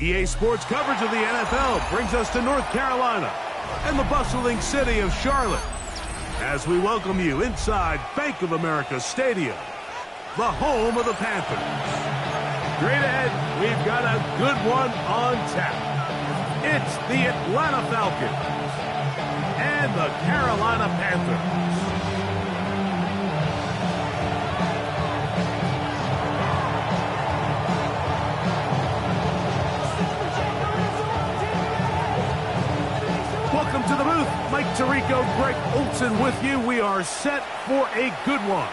EA Sports coverage of the NFL brings us to North Carolina and the bustling city of Charlotte as we welcome you inside Bank of America Stadium, the home of the Panthers. Straight ahead, we've got a good one on tap. It's the Atlanta Falcons and the Carolina Panthers. Welcome to the booth. Mike Tirico, Greg Olson with you. We are set for a good one.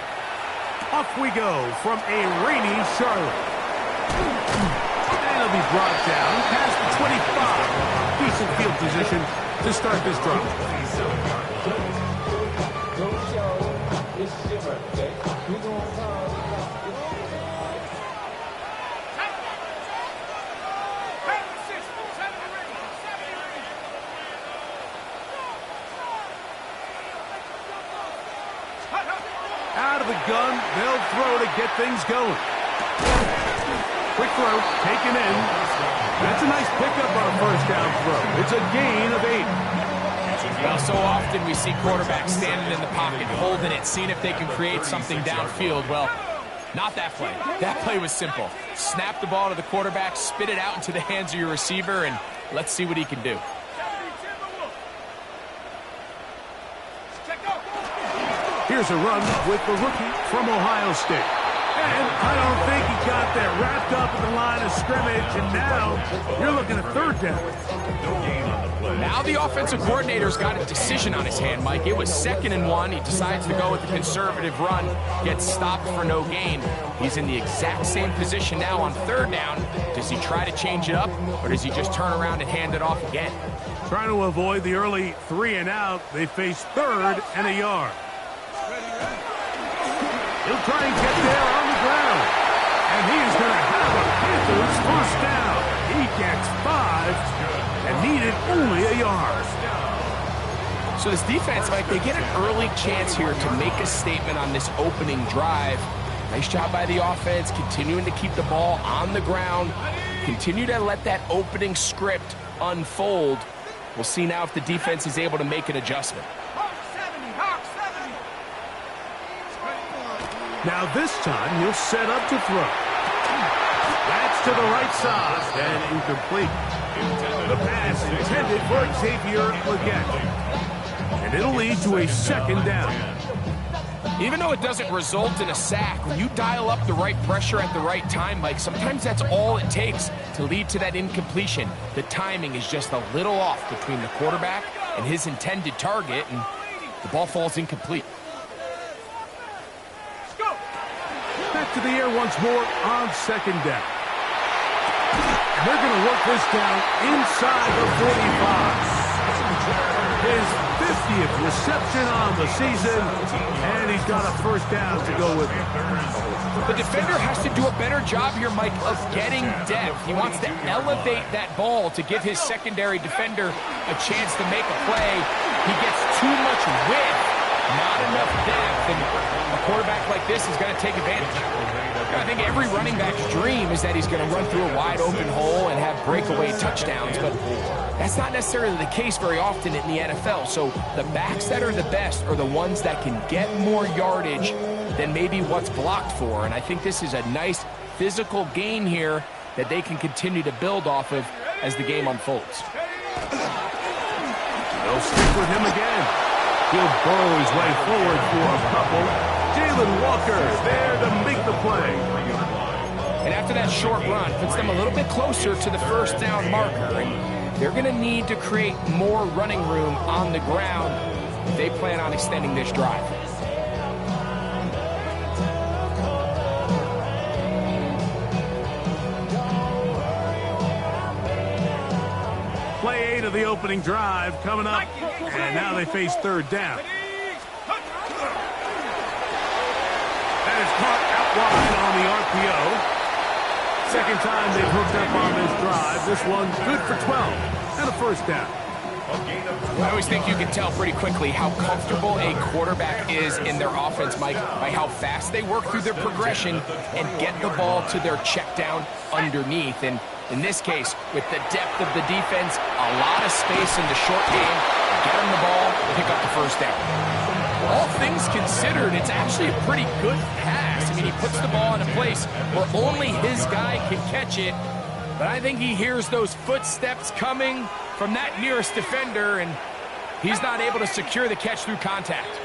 Off we go from a rainy Charlotte. And it'll be brought down past the 25. Decent field position to start this drive. Out of the gun, they'll throw to get things going. Quick throw, taken in. That's a nice pickup on a first down throw. It's a gain of 8. Well, so often we see quarterbacks standing in the pocket, holding it, seeing if they can create something downfield. Well, not that play. That play was simple. Snap the ball to the quarterback, spit it out into the hands of your receiver, and let's see what he can do. Here's a run with the rookie from Ohio State. And I don't think he got that wrapped up in the line of scrimmage, and now you're looking at third down. Now the offensive coordinator's got a decision on his hand, Mike. It was 2nd and 1. He decides to go with the conservative run, gets stopped for no gain. He's in the exact same position now on 3rd down. Does he try to change it up, or does he just turn around and hand it off again? Trying to avoid the early 3 and out, they face 3rd and a yard. He'll try and get there on the ground. And he's going to have a Panthers first down. He gets 5 and needed only a yard. So this defense, Mike, they get an early chance here to make a statement on this opening drive. Nice job by the offense, continuing to keep the ball on the ground. Continue to let that opening script unfold. We'll see now if the defense is able to make an adjustment. Now this time, he'll set up to throw. That's to the right side and incomplete. The pass intended for Xavier Legette. And it'll lead to a 2nd down. Even though it doesn't result in a sack, when you dial up the right pressure at the right time, Mike, sometimes that's all it takes to lead to that incompletion. The timing is just a little off between the quarterback and his intended target, and the ball falls incomplete. Back to the air once more on 2nd down. And they're going to work this down inside the 45. His 50th reception on the season, and he's got a first down to go with it. The defender has to do a better job here, Mike, of getting depth. He wants to elevate that ball to give his secondary defender a chance to make a play. He gets too much width, not enough depth, and a quarterback like this is going to take advantage. I think every running back's dream is that he's going to run through a wide-open hole and have breakaway touchdowns, but that's not necessarily the case very often in the NFL. So the backs that are the best are the ones that can get more yardage than maybe what's blocked for, and I think this is a nice physical gain here that they can continue to build off of as the game unfolds. They'll stick with him again. He'll burrow his way forward for a couple. Jalen Walker there to make the play. And after that short run, puts them a little bit closer to the first down marker. And they're going to need to create more running room on the ground if they plan on extending this drive. Play 8 of the opening drive coming up, and now they face 3rd down. That is caught out wide on the RPO. 2nd time they've hooked up on this drive. This one good for 12 and a first down. I always think you can tell pretty quickly how comfortable a quarterback is in their offense, Mike, by how fast they work through their progression and get the ball to their check down underneath. And In this case, with the depth of the defense, a lot of space in the short game, get him the ball, pick up the first down. All things considered, it's actually a pretty good pass. I mean, he puts the ball in a place where only his guy can catch it. But I think he hears those footsteps coming from that nearest defender, and he's not able to secure the catch through contact.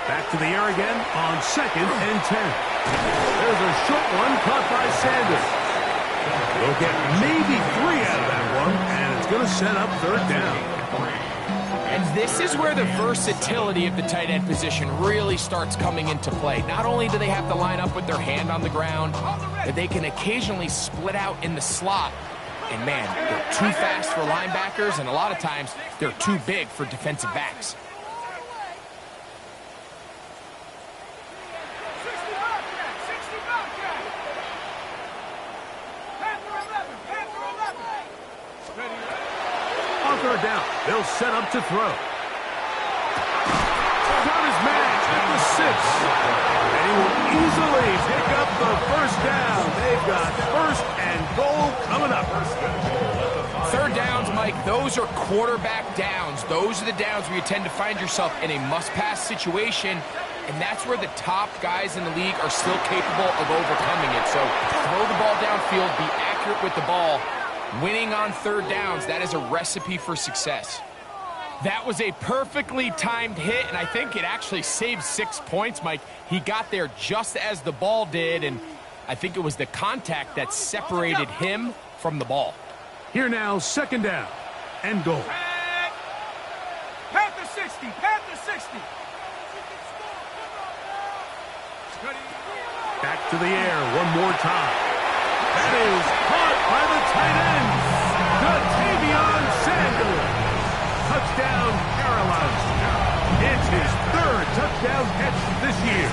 Back to the air again on 2nd and 10. There's a short one caught by Sanders. We'll get maybe 3 out of that one, and it's going to set up 3rd down. And this is where the versatility of the tight end position really starts coming into play. Not only do they have to line up with their hand on the ground, but they can occasionally split out in the slot. And man, they're too fast for linebackers, and a lot of times they're too big for defensive backs. On 3rd down, they'll set up to throw. Got his man at the 6. And he will easily pick up the 1st down. They've got 1st and goal coming up. 3rd downs, Mike, those are quarterback downs. Those are the downs where you tend to find yourself in a must-pass situation, and that's where the top guys in the league are still capable of overcoming it. So throw the ball downfield, be accurate with the ball. Winning on 3rd downs, that is a recipe for success. That was a perfectly timed hit, and I think it actually saved 6 points, Mike. He got there just as the ball did, and I think it was the contact that separated him from the ball. Here now, 2nd down and goal. Panther 60, Panther 60. Back to the air one more time. That is caught by the tight end, Tavion Sanders. Touchdown, Carolina. It's his 3rd touchdown catch this year.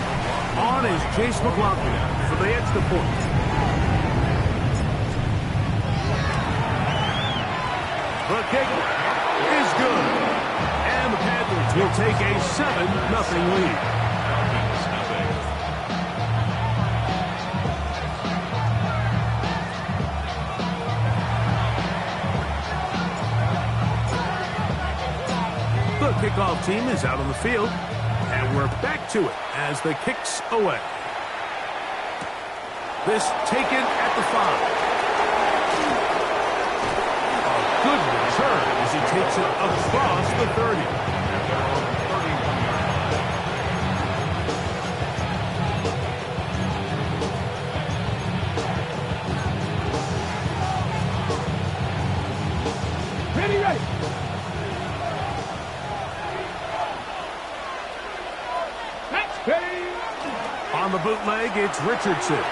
On is Chase McLaughlin for the extra point. The kick is good. And the Panthers will take a 7-0 lead. The kickoff team is out on the field, and we're back to it as the kick's away. This taken at the 5. A good return as he takes it across the 30. Ready. On the bootleg, it's Richardson. His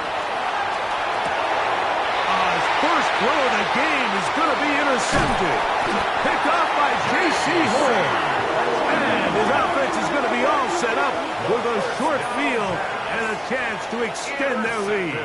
first throw of the game is going to be intercepted. Picked off by J.C. Horn. And his offense is going to be all set up with a short field and a chance to extend their lead.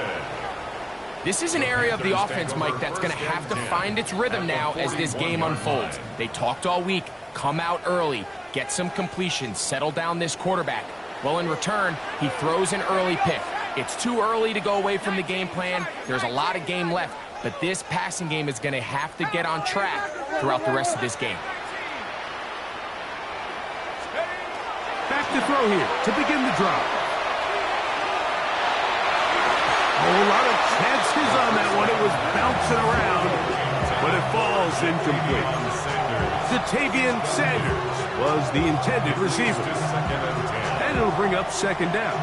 This is an area of the offense, Mike, that's going to have to find its rhythm now as this game unfolds. They talked all week. Come out early. Get some completions. Settle down this quarterback. Well, in return, he throws an early pick. It's too early to go away from the game plan. There's a lot of game left, but this passing game is going to have to get on track throughout the rest of this game. Back to throw here to begin the drive. A whole lot of chances on that one. It was bouncing around, but it falls incomplete. Tavion Sanders was the intended receiver. And it'll bring up 2nd down.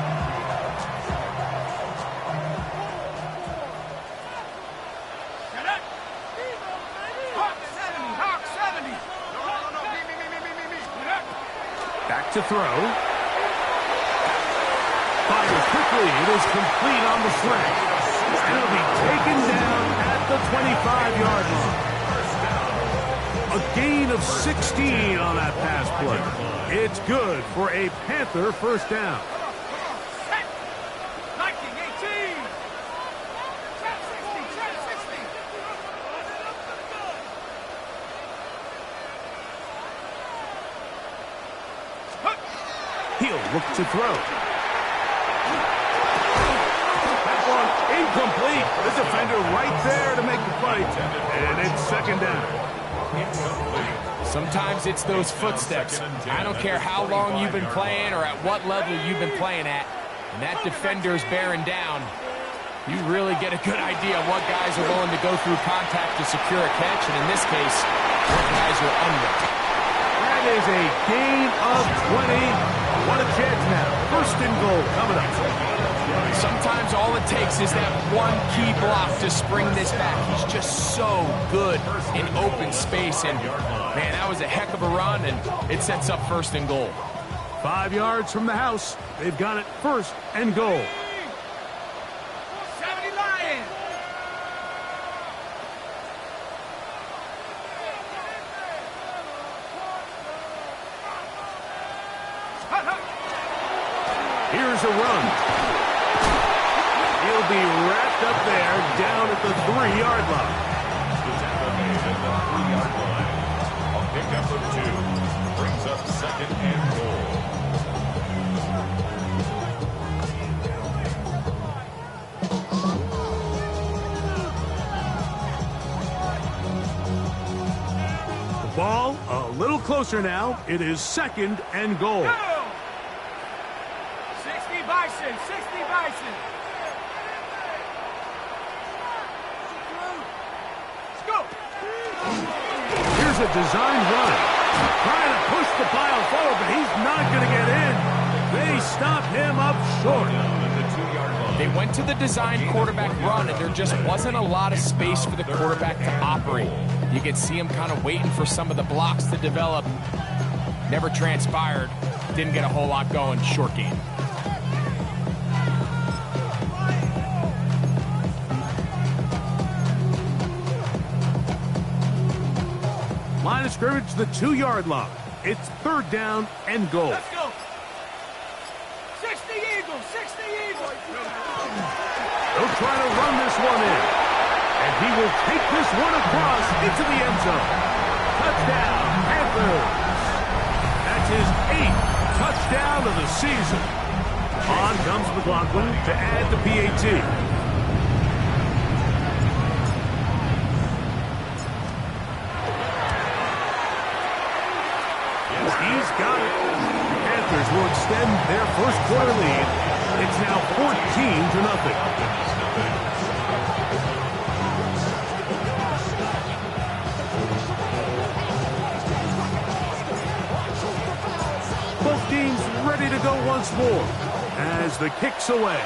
Back to throw. Fires quickly. It is complete on the slant. And it'll be taken down at the 25-yard line. A gain of 16 on that pass play. It's good for a Panther 1st down. look to throw. That one incomplete. The defender right there to make the fight. And it's second down. Sometimes it's those footsteps. I don't care how long you've been playing or at what level you've been playing at. And that defender's bearing down. You really get a good idea of what guys are willing to go through contact to secure a catch. And in this case, what guys are unwilling. That is a gain of 20. What a chance now. First and goal coming up. Sometimes all it takes is that one key block to spring this back. He's just so good in open space. And, man, that was a heck of a run, and it sets up first and goal. 5 yards from the house. They've got it first and goal. 70 Lions. Here's a run. He'll be wrapped up there down at the 3-yard line. Pick up 2 brings up second and goal. The ball a little closer now. It is second and goal. 60 Bison, 60 Bison. Let's go. Here's a design run. Trying to push the pile forward, but he's not going to get in. They stop him up short. They went to the design quarterback run, and there just wasn't a lot of space for the quarterback to operate. You could see him kind of waiting for some of the blocks to develop. Never transpired. Didn't get a whole lot going. Short game. Line of scrimmage to the 2-yard line. It's third down and goal. Let's go. 60 Eagles, 60 Eagles. They'll try to run this one in. And he will take this one across into the end zone. Touchdown, Panthers. That's his 8th touchdown of the season. On comes McLaughlin to add the PAT. He's got it. The Panthers will extend their first quarter lead. It's now 14-0. Both teams ready to go once more as the kick's away.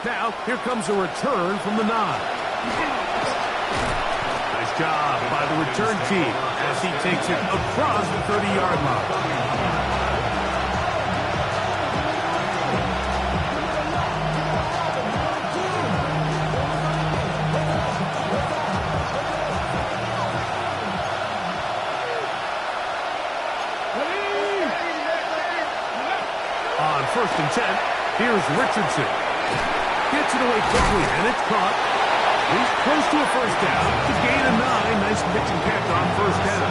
Now, here comes a return from the 9. Nice job by the return team as he takes it across the 30-yard line. On 1st and 10, here's Richardson. Gets it away quickly, and it's caught. He's close to a first down. The gain of 9. Nice pitch and catch on first down.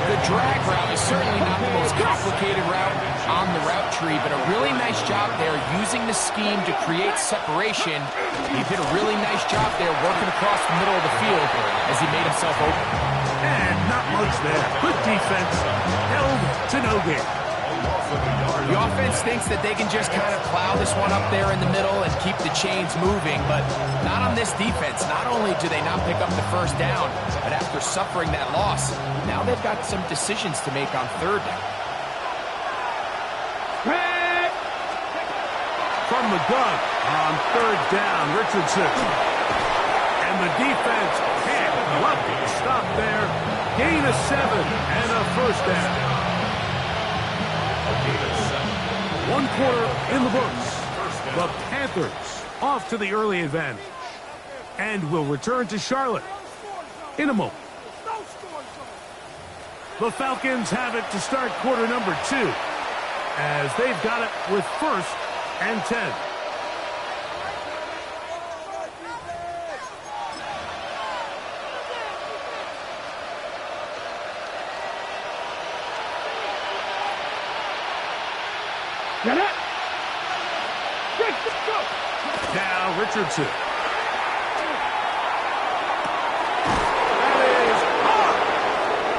The drag route is certainly not the most complicated route on the route tree, but a really nice job there using the scheme to create separation. He did a really nice job there working across the middle of the field as he made himself open. And not much there. Good defense. Held to no gain. The offense thinks that they can just kind of plow this one up there in the middle and keep the chains moving, but not on this defense. Not only do they not pick up the first down, but after suffering that loss, now they've got some decisions to make on third down. From the gun on third down, Richardson. And the defense can't stop there. Gain of 7 and a first down. 1 quarter in the books. The Panthers off to the early advantage. And will return to Charlotte in a moment. The Falcons have it to start quarter number 2 as they've got it with 1st and 10. Now Richardson. That is hard.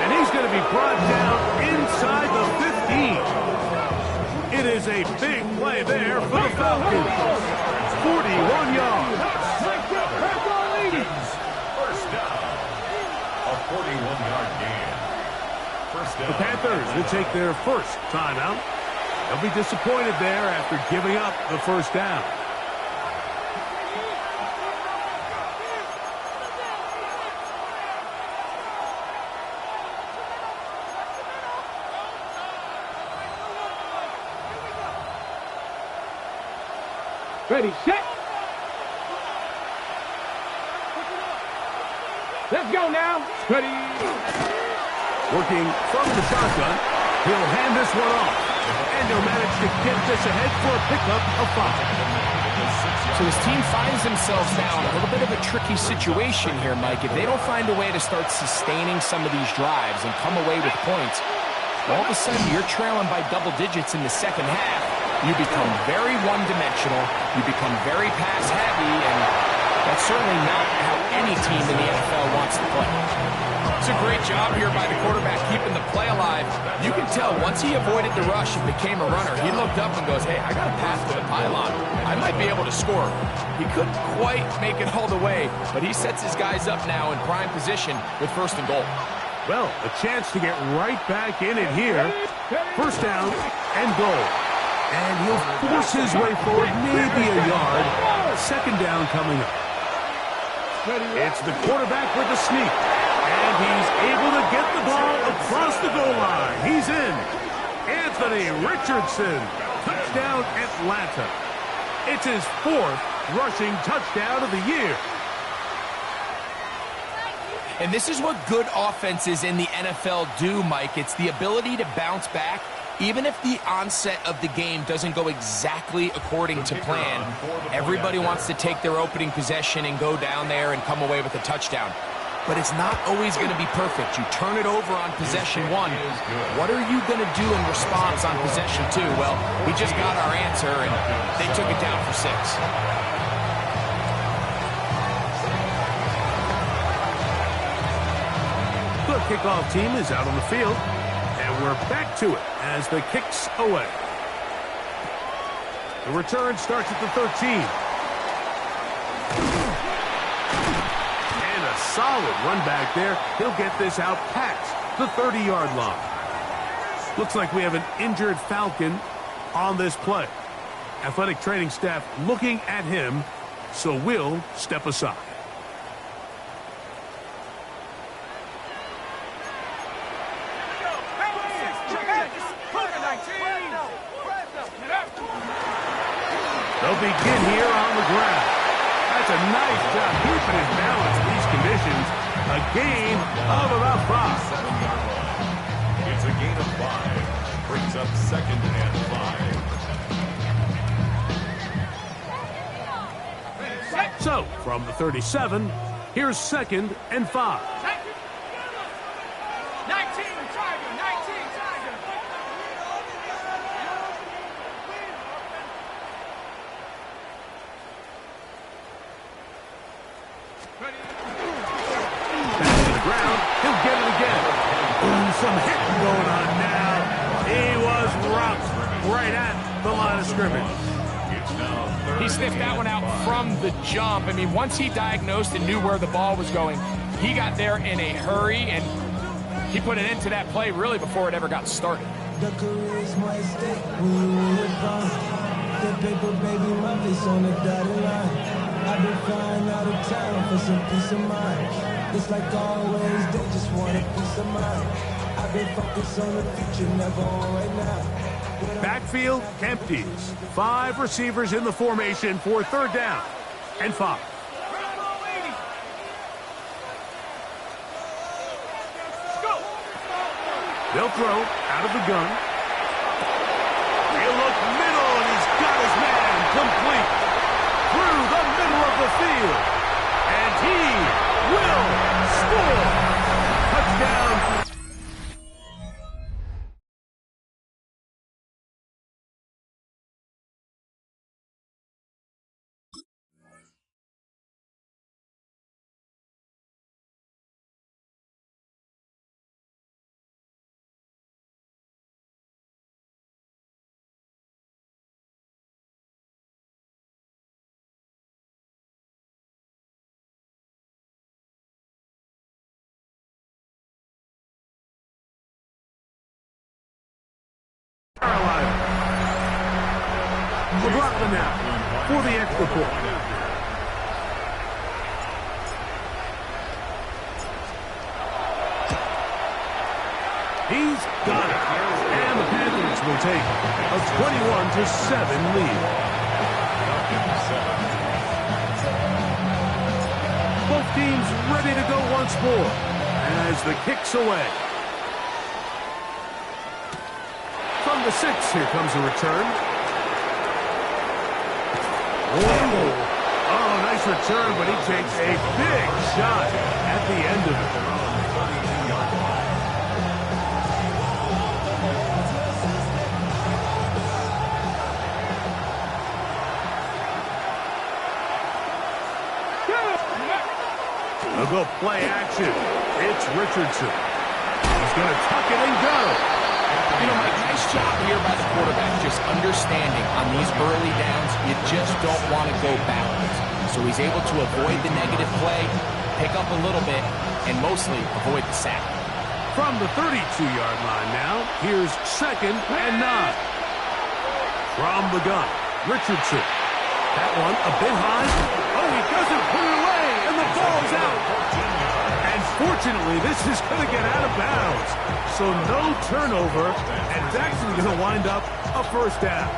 And he's going to be brought down inside the 15. It is a big play there for the Falcons. 41 yards. First down. A 41-yard gain. First down. The Panthers will take their first timeout. They'll be disappointed there after giving up the first down. Ready, set. Let's go now. Ready. Working from the shotgun, he'll hand this one off. And he'll manage to get this ahead for a pickup of 5. So his team finds themselves now in a little bit of a tricky situation here, Mike. If they don't find a way to start sustaining some of these drives and come away with points, all of a sudden you're trailing by double digits in the second half. You become very one-dimensional, you become very pass-heavy, and that's certainly not how any team in the NFL wants to play. It's a great job here by the quarterback keeping the play alive. You can tell once he avoided the rush and became a runner, he looked up and goes, hey, I got a path to the pylon. I might be able to score. He couldn't quite make it all the way, but he sets his guys up now in prime position with first and goal. Well, a chance to get right back in it here. First down and goal. And he'll force his way forward, maybe a yard. Second down coming up. It's the quarterback with the sneak. And he's able to get the ball across the goal line. He's in. Anthony Richardson. Touchdown, Atlanta. It's his 4th rushing touchdown of the year. And this is what good offenses in the NFL do, Mike. It's the ability to bounce back, even if the onset of the game doesn't go exactly according to plan. Everybody wants to take their opening possession and go down there and come away with a touchdown. But it's not always going to be perfect. You turn it over on possession 1. What are you going to do in response on possession 2? Well, we just got our answer, and they took it down for 6. The kickoff team is out on the field, and we're back to it as the kick's away. The return starts at the 13. And a solid run back there. He'll get this out past the 30-yard line. Looks like we have an injured Falcon on this play. Athletic training staff looking at him, so we'll step aside. They'll begin here on the ground. That's a nice job keeping his balance in these conditions. A gain of about 5. It's a gain of 5. Brings up second and 5. So, from the 37, here's second and 5. 19, Tiger, 19, Tiger. Back to the ground. He'll get it again. Ooh, some hitting going on now. He was rocked right at the line of scrimmage. He sniffed that one out from the jump. I mean, once he diagnosed and knew where the ball was going, he got there in a hurry, and he put an end to that play really before it ever got started. The career is my stake when you were gone. The paper, baby, my face on the dotted line. I've been flying out of town for some peace of mind. It's like always, they just want a piece of mind. I've been focused on the future, never on right now. Backfield empties. 5 receivers in the formation for third down and 5. They'll throw out of the gun. He'll look middle, and he's got his man complete through the middle of the field. And he will score. Touchdown, Carolina. McLaughlin now for the extra point. He's got it. And the Panthers will take a 21-7 lead. Both teams ready to go once more as the kick's away. From the 6, here comes a return. Oh, nice return, but he takes a big shot at the end of it. They'll go play action. It's Richardson. He's going to tuck it and go. You know, Mike, nice job here by the quarterback, just understanding on these early downs, you just don't want to go backwards. So he's able to avoid the negative play, pick up a little bit, and mostly avoid the sack. From the 32-yard line now, here's 2nd and 9. From the gun, Richardson. That one a bit high. Oh, he doesn't put it away, and the ball's out. And fortunately, this is going to get out of bounds. So no turnover, and it's actually going to wind up a first down.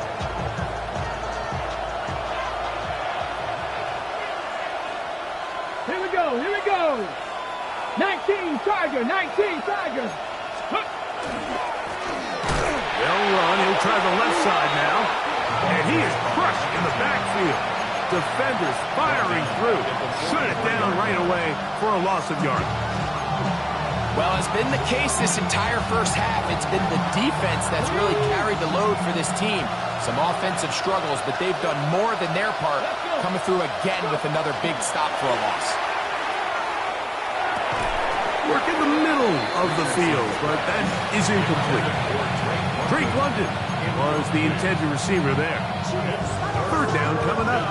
Here we go, here we go. 19 Tiger, 19 Tiger. They'll run. He'll try the left side now. And he is crushed in the backfield. Defenders firing through. Shut it down right away for a loss of yardage. Well, it's been the case this entire first half. It's been the defense that's really carried the load for this team. Some offensive struggles, but they've done more than their part, coming through again with another big stop for a loss. Work in the middle of the field, but that is incomplete. Drake London was the intended receiver there. 3rd down coming up.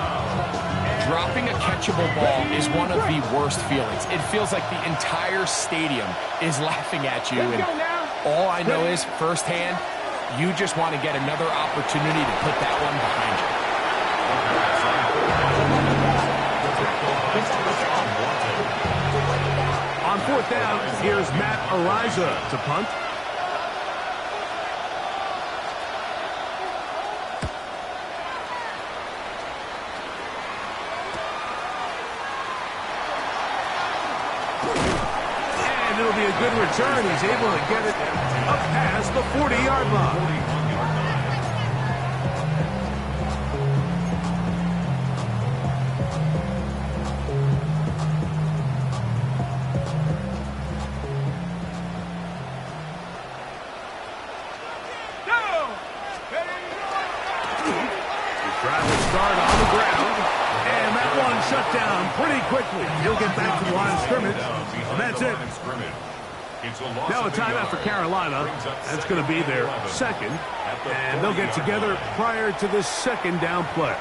Dropping a catchable ball is one of the worst feelings. It feels like the entire stadium is laughing at you, and all I know is, firsthand, you just want to get another opportunity to put that one behind you. On 4th down, here's Matt Ariza to punt. And it'll be a good return. He's able to get it up past the 40-yard line. Shut down pretty quickly. He'll get back to the line of scrimmage, and that's it. Now a timeout for Carolina. That's going to be their 2nd, and they'll get together prior to this 2nd down play.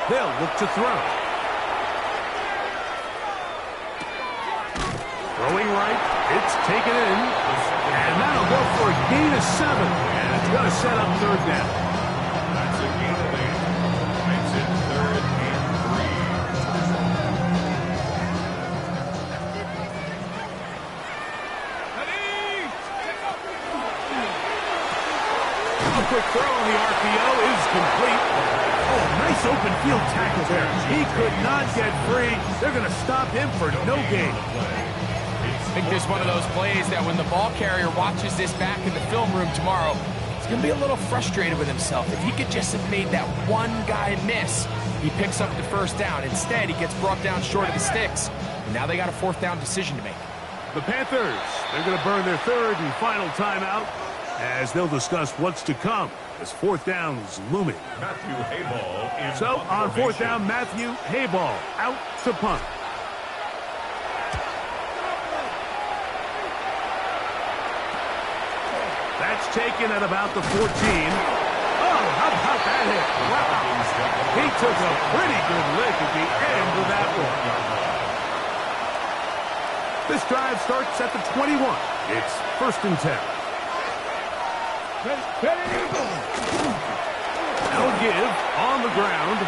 They'll look to throw. Throwing right, it's taken in, and that'll go for a gain of 7, and it's going to set up 3rd down. That's a gain of 8. Makes it 3rd and 3. A quick throw on the RPO is complete. Oh, nice open field tackle there. He could not get free. They're going to stop him for no gain. I think this is one of those plays that when the ball carrier watches this back in the film room tomorrow, he's going to be a little frustrated with himself. If he could just have made that one guy miss, he picks up the 1st down. Instead, he gets brought down short of the sticks. And now they got a 4th down decision to make. The Panthers, they're going to burn their 3rd and final timeout as they'll discuss what's to come as fourth down is looming. Matthew Hayball in So punt on fourth formation. down, Matthew Hayball out to punt. That's taken at about the 14. Oh, how about that hit? Wow. He took a pretty good lick at the end of that one. This drive starts at the 21. It's 1st and 10. They'll give on the ground.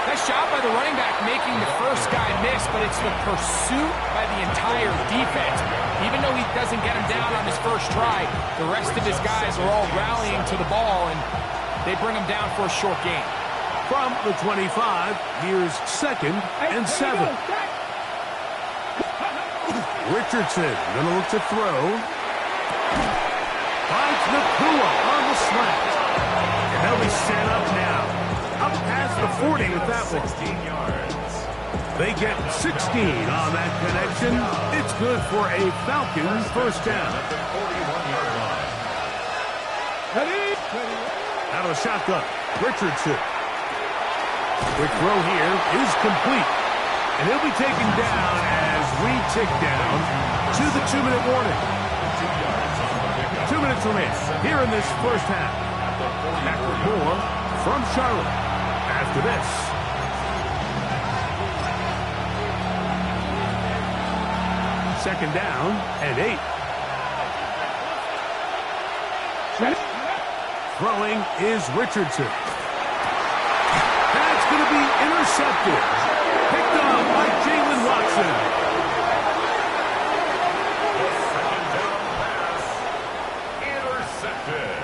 Nice job by the running back making the first guy miss, but it's the pursuit by the entire defense. Even though he doesn't get him down on his first try, the rest of his guys are all rallying to the ball, and they bring him down for a short gain. From the 25, here's 2nd and 7. Richardson going to look to throw. Finds Nakua on the slant. And they'll be set up now. Up past the 40 with that one. 16 yards. They get 16 on that connection. It's good for a Falcons first down. At the 41-yard line. Out of the shotgun, Richardson. Quick throw here is complete. And he'll be taken down as we tick down to the 2-minute warning. 2 minutes remain here in this first half. Back with more from Charlotte after this. Second down and 8. Throwing is Richardson. That's going to be intercepted. Picked up by Jalen Watson. Second down pass. Intercepted.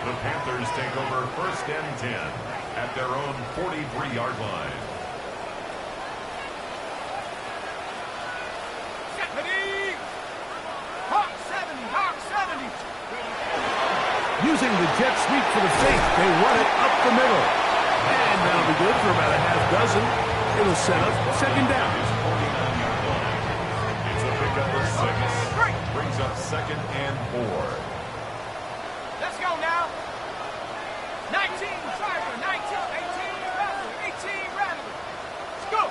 The Panthers take over 1st and 10 at their own 43-yard line. Using the jet sweep for the fake, they run it up the middle. And that'll be good for about a half dozen. It'll set up 2nd down. 49-yard line. It's a pickup of 6. Brings up 2nd and 4. Let's go now. 19, Tiger, 19, 18, Rattler, 18, Rattler. Let's go.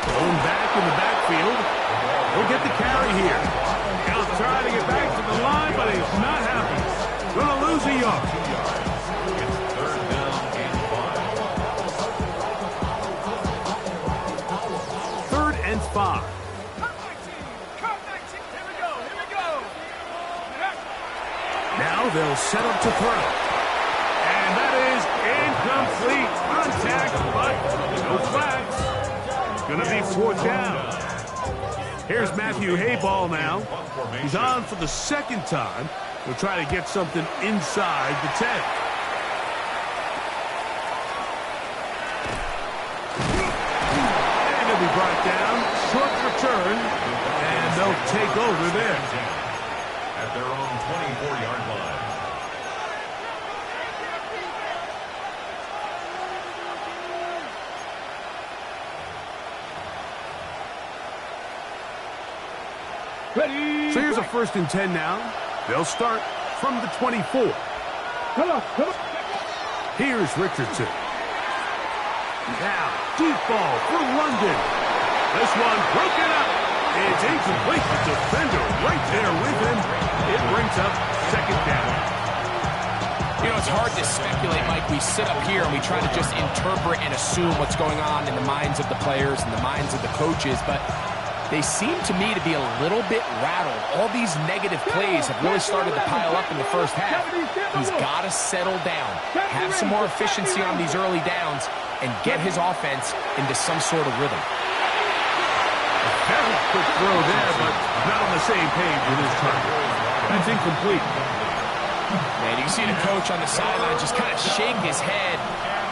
Thrown back in the backfield. He'll get the carry here. He'll try to get back to the line, but he's not happy. Gonna lose a yard. It's 3rd down and 5. 3rd and 5. Come 19, come 19. Here we go, here we go. Now they'll set up to throw. And that is incomplete. Contact, but no flags. Gonna be 4th down. Here's Matthew Hayball now. He's on for the 2nd time. We'll try to get something inside the 10. And he'll be brought down. Short return. And they'll take over there. At their own 24-yard line. Ready. So here's a 1st and 10 now. They'll start from the 24. Come on, come on. Here's Richardson. Now, deep ball for London. This one broken up. It's incomplete. The defender right there with him. It brings up 2nd down. You know, it's hard to speculate, Mike. We sit up here and we try to just interpret and assume what's going on in the minds of the players and the minds of the coaches, but they seem to me to be a little bit rattled. All these negative plays have really started to pile up in the first half. He's got to settle down, have some more efficiency on these early downs, and get his offense into some sort of rhythm. Very quick throw there, but not on the same page with his target. That's incomplete. Man, you can see the coach on the sideline just kind of shake his head.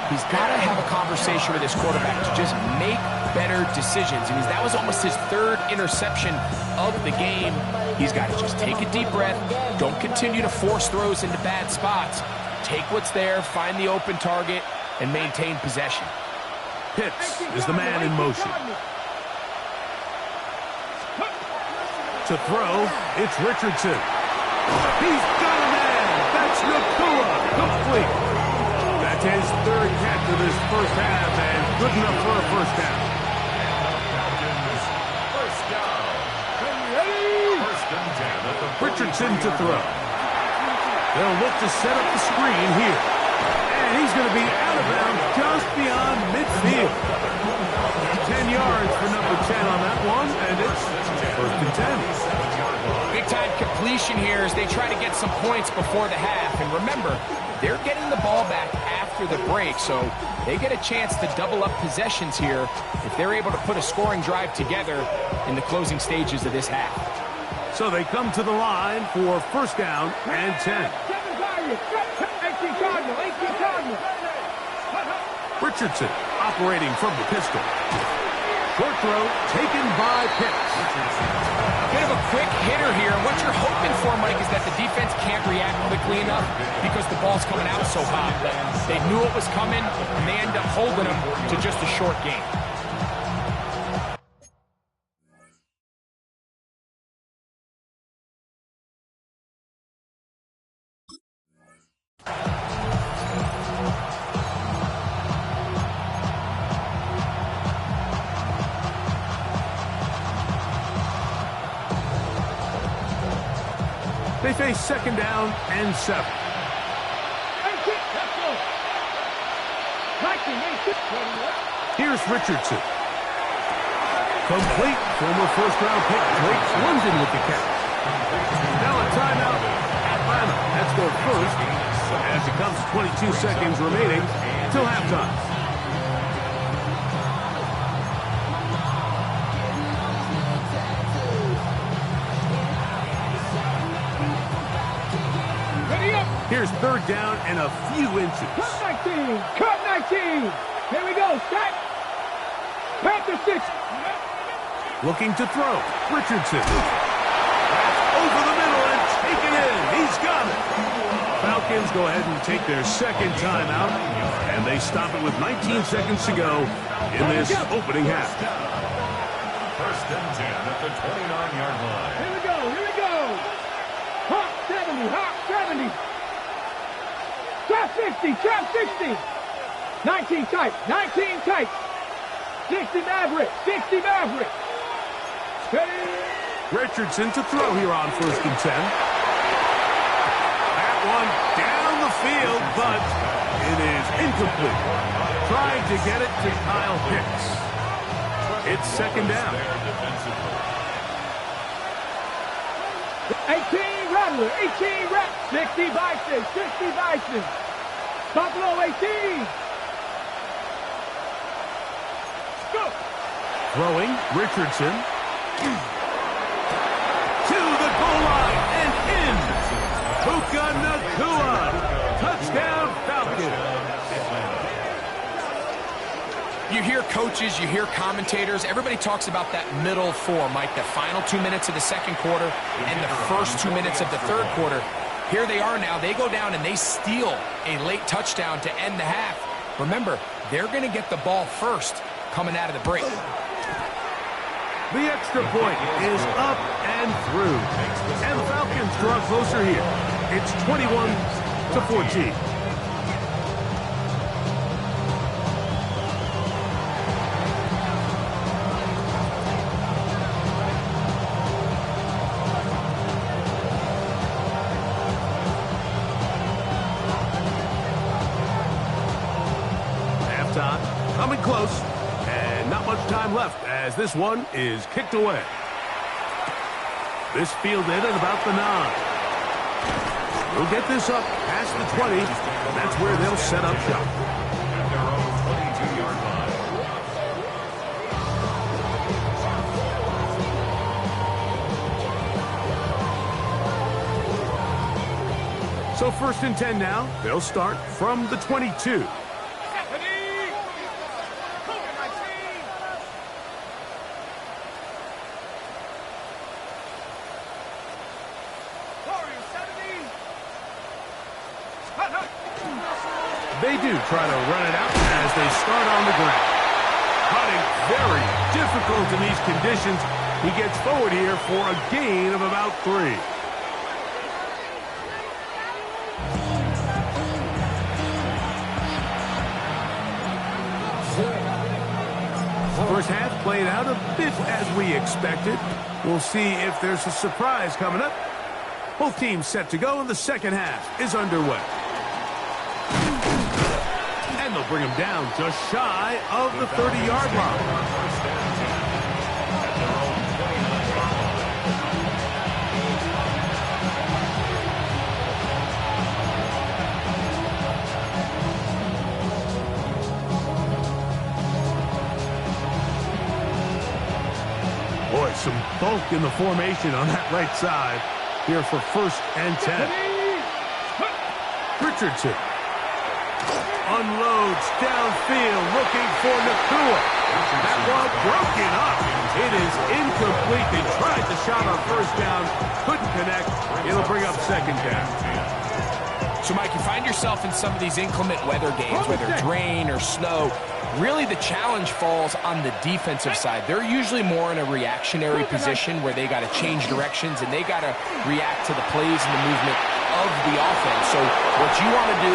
He's got to have a conversation with his quarterback to just make better decisions. I mean, that was almost his 3rd interception of the game. He's got to just take a deep breath. Don't continue to force throws into bad spots. Take what's there, find the open target, and maintain possession. Pitts is the man in motion. To throw, it's Richardson. He's got a man. That's Nakua. Complete. That's his third catch of this first half, and good enough for a first down. First down. First and 10 at the Richardson to throw. They'll look to set up the screen here. And he's going to be out of bounds just beyond midfield. 10 yards for number 10 on that one, and it's first and 10. Big-time completion here as they try to get some points before the half. And remember, they're getting the ball back after the break, so they get a chance to double up possessions here if they're able to put a scoring drive together in the closing stages of this half. So they come to the line for first down and 10. 18 Cardinal. Richardson operating from the pistol. Short throw taken by Pitts. Bit of a quick hitter here, and what you're hoping for, Mike, is that the defense can't react quickly enough because the ball's coming out so hot. But they knew it was coming, and they end up holding them to just a short game. They face second down and 7. Here's Richardson. Complete. Former first-round pick Drake London with the catch. Now a timeout. Atlanta. Let's go first as it comes to 22 seconds remaining till halftime. Here's third down and a few inches. Cut 19. Here we go. Set. Panther 6. Looking to throw. Richardson. Over the middle and taken in. He's got it. Falcons go ahead and take their second timeout, and they stop it with 19 seconds to go in this opening half. First and 10 at the 29-yard line. Here we go. Hop 70. Trap 60. 19 tight. 60 Maverick. Ready. Richardson to throw here on first and 10. That one down the field, but it is incomplete. Trying to get it to Kyle Pitts. It's second down. 18 Rattler. 60 Bison. Buffalo 18. Go. Throwing, Richardson. To the goal line and in. Puka Nakua. Touchdown Falcons. You hear coaches, you hear commentators, everybody talks about that middle four, Mike, the final 2 minutes of the second quarter and the first 2 minutes of the third quarter. Here they are now. They go down and they steal a late touchdown to end the half. Remember, they're going to get the ball first coming out of the break. The extra point is up and through. And the Falcons draw closer here. It's 21-14. Coming close, and not much time left as this one is kicked away. This fielded at about the 9. We'll get this up past the 20, and that's where they'll set up shop. At their own 22-yard line. So first and 10 now. They'll start from the 22. They do try to run it out as they start on the ground. Cutting very difficult in these conditions. He gets forward here for a gain of about 3. First half played out a bit as we expected. We'll see if there's a surprise coming up. Both teams set to go, and the second half is underway. And they'll bring him down just shy of the 30-yard line. First and 10 at their own 29-yard line. Boy, some bulk in the formation on that right side. Here for first and 10. Richardson unloads downfield, looking for Nakua. That ball broken up. It is incomplete. They tried the shot on first down, couldn't connect. It'll bring up second down. So, Mike, you find yourself in some of these inclement weather games, whether it's rain or snow. Really, the challenge falls on the defensive side. They're usually more in a reactionary position where they got to change directions and they got to react to the plays and the movement of the offense. So what you want to do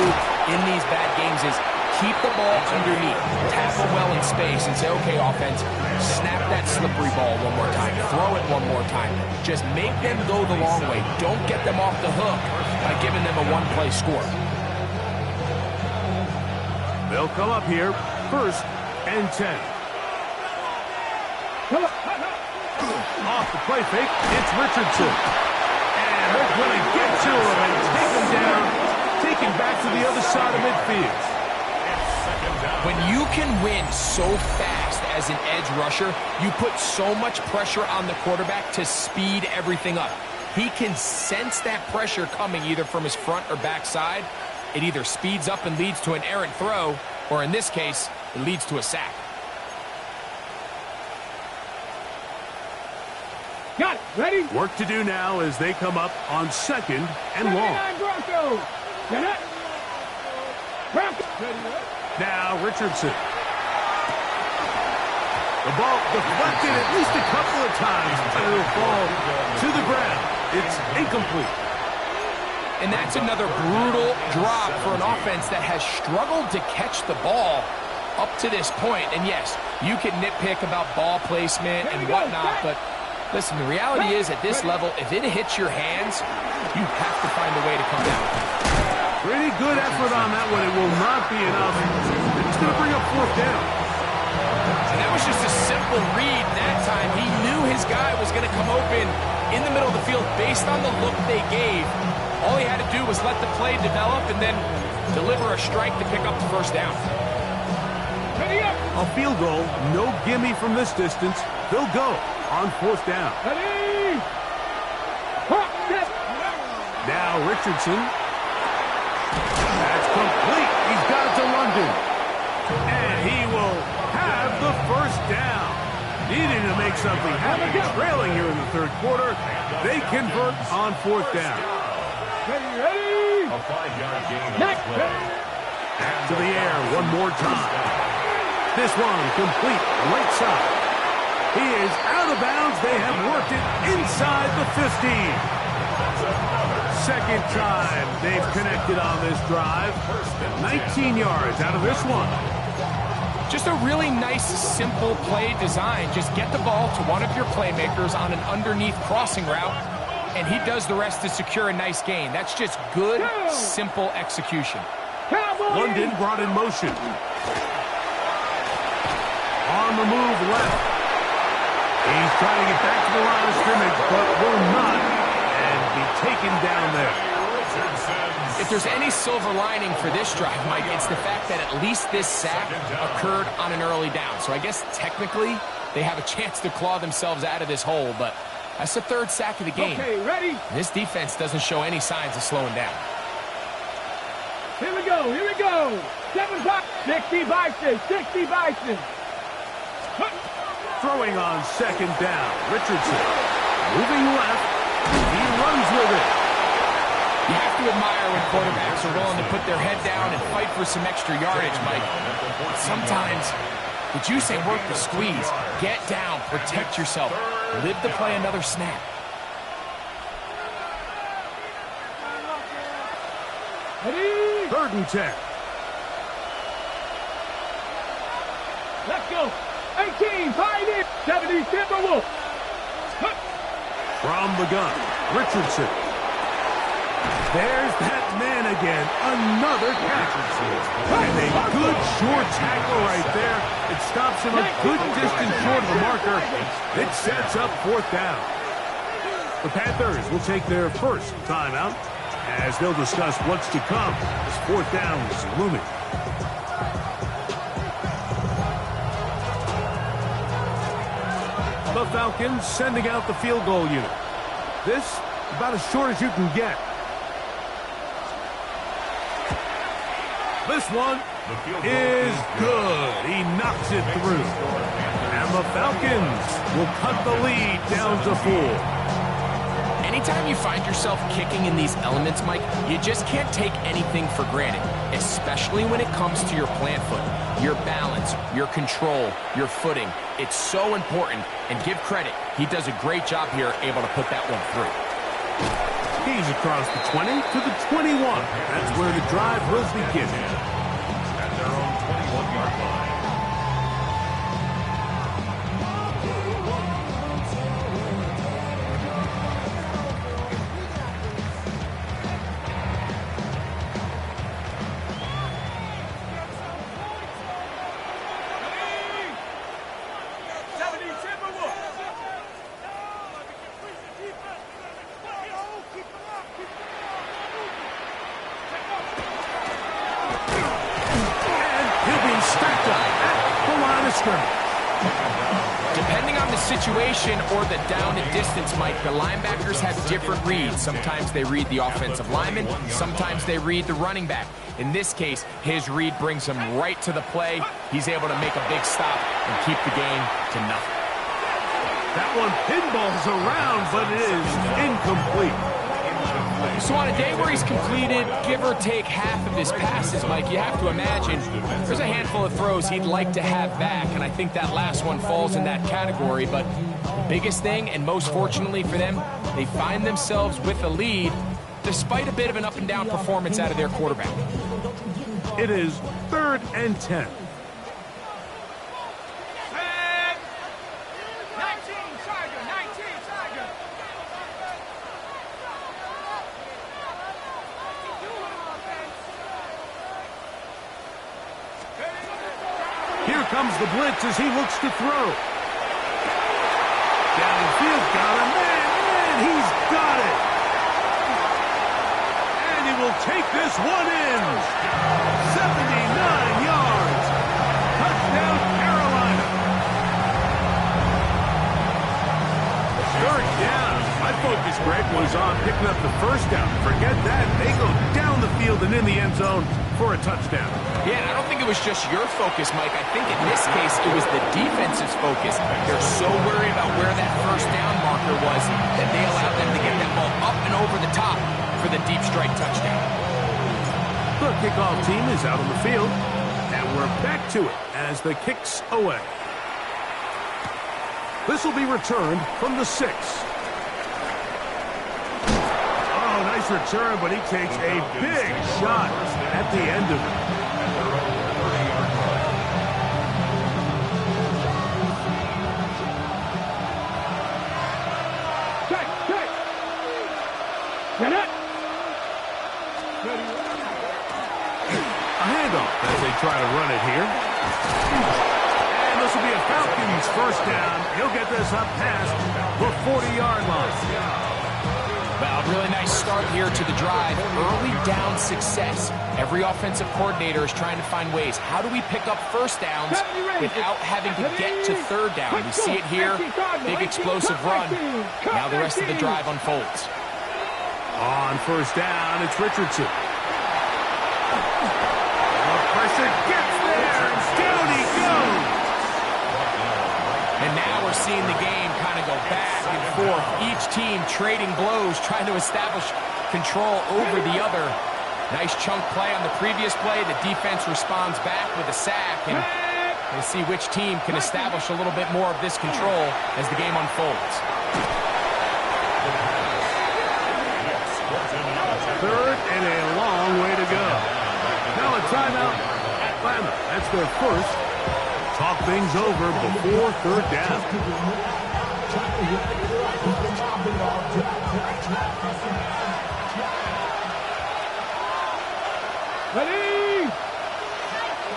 in these bad games is keep the ball underneath, tackle well in space, and say, okay, offense, snap that slippery ball one more time, throw it one more time. Just make them go the long way. Don't get them off the hook by giving them a one-play score. They'll come up here, first and 10. Off the play fake, it's Richardson. And they're going to get to him and take him down, take him back to the other side of midfield. When you can win so fast as an edge rusher, you put so much pressure on the quarterback to speed everything up. He can sense that pressure coming either from his front or back side. It either speeds up and leads to an errant throw, or in this case, it leads to a sack. Got it. Ready? Work to do now as they come up on second and long. Broncos. Get it. Broncos. Now Richardson. The ball deflected at least a couple of times, but it'll fall to the ground. It's incomplete. And that's another brutal drop for an offense that has struggled to catch the ball up to this point. And yes, you can nitpick about ball placement and whatnot, but listen, the reality is at this level, if it hits your hands, you have to find a way to come down. Pretty good effort on that one. It will not be enough. It's going to bring up fourth down. And that was just a simple read that time. He knew his guy was going to come open in the middle of the field based on the look they gave. All he had to do was let the play develop and then deliver a strike to pick up the first down. A field goal, no gimme from this distance. They'll go on fourth down. Ready. Now Richardson. That's complete. He's got it to London. And he will have the first down. Needing to make something happen. Trailing here in the third quarter. They convert on fourth down. Ready. A 5-yard gain on the play. Back to the air one more time. This one complete right side. He is out of bounds. They have worked it inside the 15. Second time they've connected on this drive. 19 yards out of this one. Just a really nice, simple play design. Just get the ball to one of your playmakers on an underneath crossing route, and he does the rest to secure a nice gain. That's just good, simple execution. London brought in motion. On the move left. He's trying to get back to the line of scrimmage, but will not, and be taken down there. If there's any silver lining for this drive, Mike, it's the fact that at least this sack occurred on an early down. So I guess technically they have a chance to claw themselves out of this hole, but that's the third sack of the game. Okay, ready? This defense doesn't show any signs of slowing down. Here we go. 7 pop. 60 Bison. 60 Bison. Throwing on second down. Richardson moving left. He runs with it. You have to admire when quarterbacks are willing to put their head down and fight for some extra yardage, Mike. Sometimes the juice ain't worth the squeeze. Get down, protect yourself, live to play another snap. Ready? Third and 10. Let's go. 18, Pioneer. 70, Timberwolves. From the gun, Richardson. There's that man again. Another catch. And a good short tackle right there. It stops him a good distance short of the marker. It sets up 4th down. The Panthers will take their first timeout as they'll discuss what's to come as 4th down is looming. The Falcons sending out the field goal unit. This about as short as you can get. This one is good. He knocks it through. And the Falcons will cut the lead down to 4. Anytime you find yourself kicking in these elements, Mike, you just can't take anything for granted, especially when it comes to your plant foot, your balance, your control, your footing. It's so important, and give credit. He does a great job here, able to put that one through. He's across the 20 to the 21. That's where the drive will begin. At their own 21-yard line. Depending on the situation or the down and distance, Mike, the linebackers have different reads. Sometimes they read the offensive lineman, sometimes they read the running back. In this case, his read brings him right to the play. He's able to make a big stop and keep the game to nothing. That one pinballs around, but it is incomplete. So on a day where he's completed, give or take half of his passes, Mike, you have to imagine there's a handful of throws he'd like to have back, and I think that last one falls in that category. But the biggest thing, and most fortunately for them, they find themselves with a lead despite a bit of an up-and-down performance out of their quarterback. It is 3rd and 10. Here comes the blitz as he looks to throw. Downfield, got him, and he's got it. And he will take this one in. 79 yards. Touchdown, Carolina. 3rd down. My focus, Greg, was on picking up the 1st down. Forget that. They go down the field and in the end zone for a touchdown. Yeah, and I don't think it was just your focus, Mike. I think in this case, it was the defense's focus. They're so worried about where that 1st down marker was that they allowed them to get that ball up and over the top for the deep strike touchdown. The kickoff team is out on the field, and we're back to it as the kick's away. This will be returned from the 6. Oh, nice return, but he takes a big shot at the end of it. A handoff as they try to run it here. And this will be a Falcons 1st down. He'll get this up past the 40-yard line. Well, a really nice start here to the drive. Early down success. Every offensive coordinator is trying to find ways. How do we pick up 1st downs without having to get to 3rd down? We see it here. Big explosive run. Now the rest of the drive unfolds. On 1st down, it's Richardson. Pressure gets there, and down he goes. And now we're seeing the game kind of go back and forth. Each team trading blows, trying to establish control over the other. Nice chunk play on the previous play. The defense responds back with a sack, and we'll see which team can establish a little bit more of this control as the game unfolds. 3rd and a long way to go. Now a timeout, Atlanta. That's their first. talk things over before third down. Ready?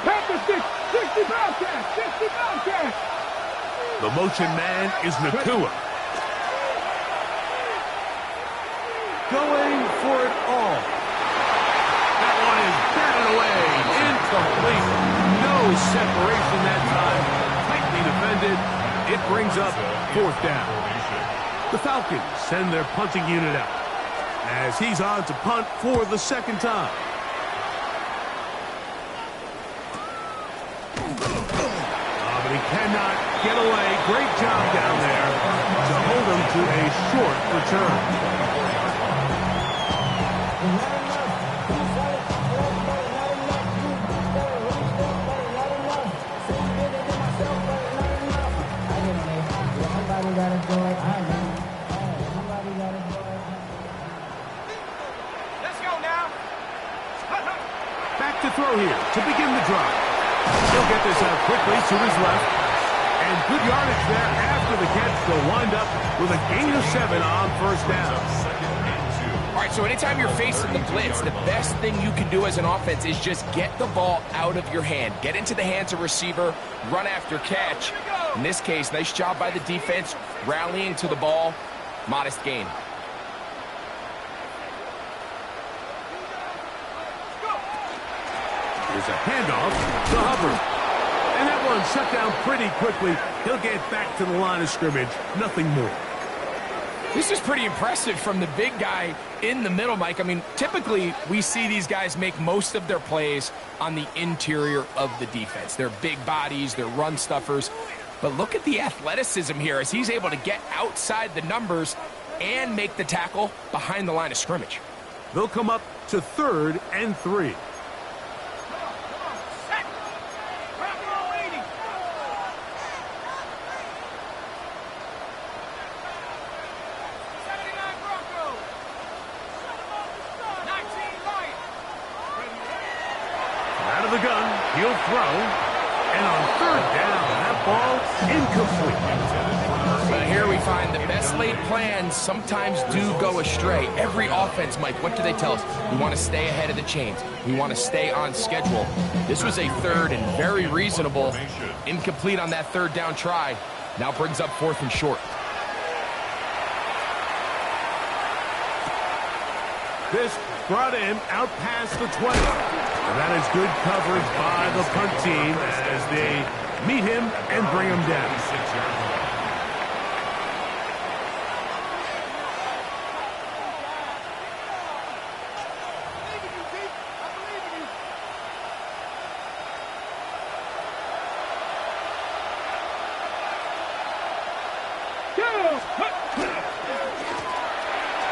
Panther 60 Bobcat, 60 Bobcat. The motion man is Nakua. Going for it all. That one is batted away. Incomplete. No separation that time. Tightly defended. It brings up fourth down. The Falcons send their punting unit out as he's on to punt for the second time. But he cannot get away. Great job down there to hold him to a short return. Let's go now. Back to throw here to begin the drive. He'll get this out quickly to his left. And good yardage there after the catch. They'll wind up with a gain of 7 on first down. All right, so anytime you're facing the blitz, the best thing you can do as an offense is just get the ball out of your hand. Get into the hands of receiver, run after catch. In this case, nice job by the defense, rallying to the ball. Modest gain. There's a handoff to Hubbard. And that one shut down pretty quickly. He'll get back to the line of scrimmage. Nothing more. This is pretty impressive from the big guy in the middle, Mike. I mean, typically we see these guys make most of their plays on the interior of the defense. They're big bodies, they're run stuffers. But look at the athleticism here as he's able to get outside the numbers and make the tackle behind the line of scrimmage. They'll come up to 3rd and 3. The gun, he'll throw, and on 3rd down, that ball incomplete. Here we find the best laid plans sometimes do go astray. Every offense, Mike, what do they tell us? We want to stay ahead of the chains. We want to stay on schedule. This was a 3rd and very reasonable. Incomplete on that 3rd down try. Now brings up 4th and short. This brought him out past the 20. And that is good coverage by the punt team as they meet him and bring him down.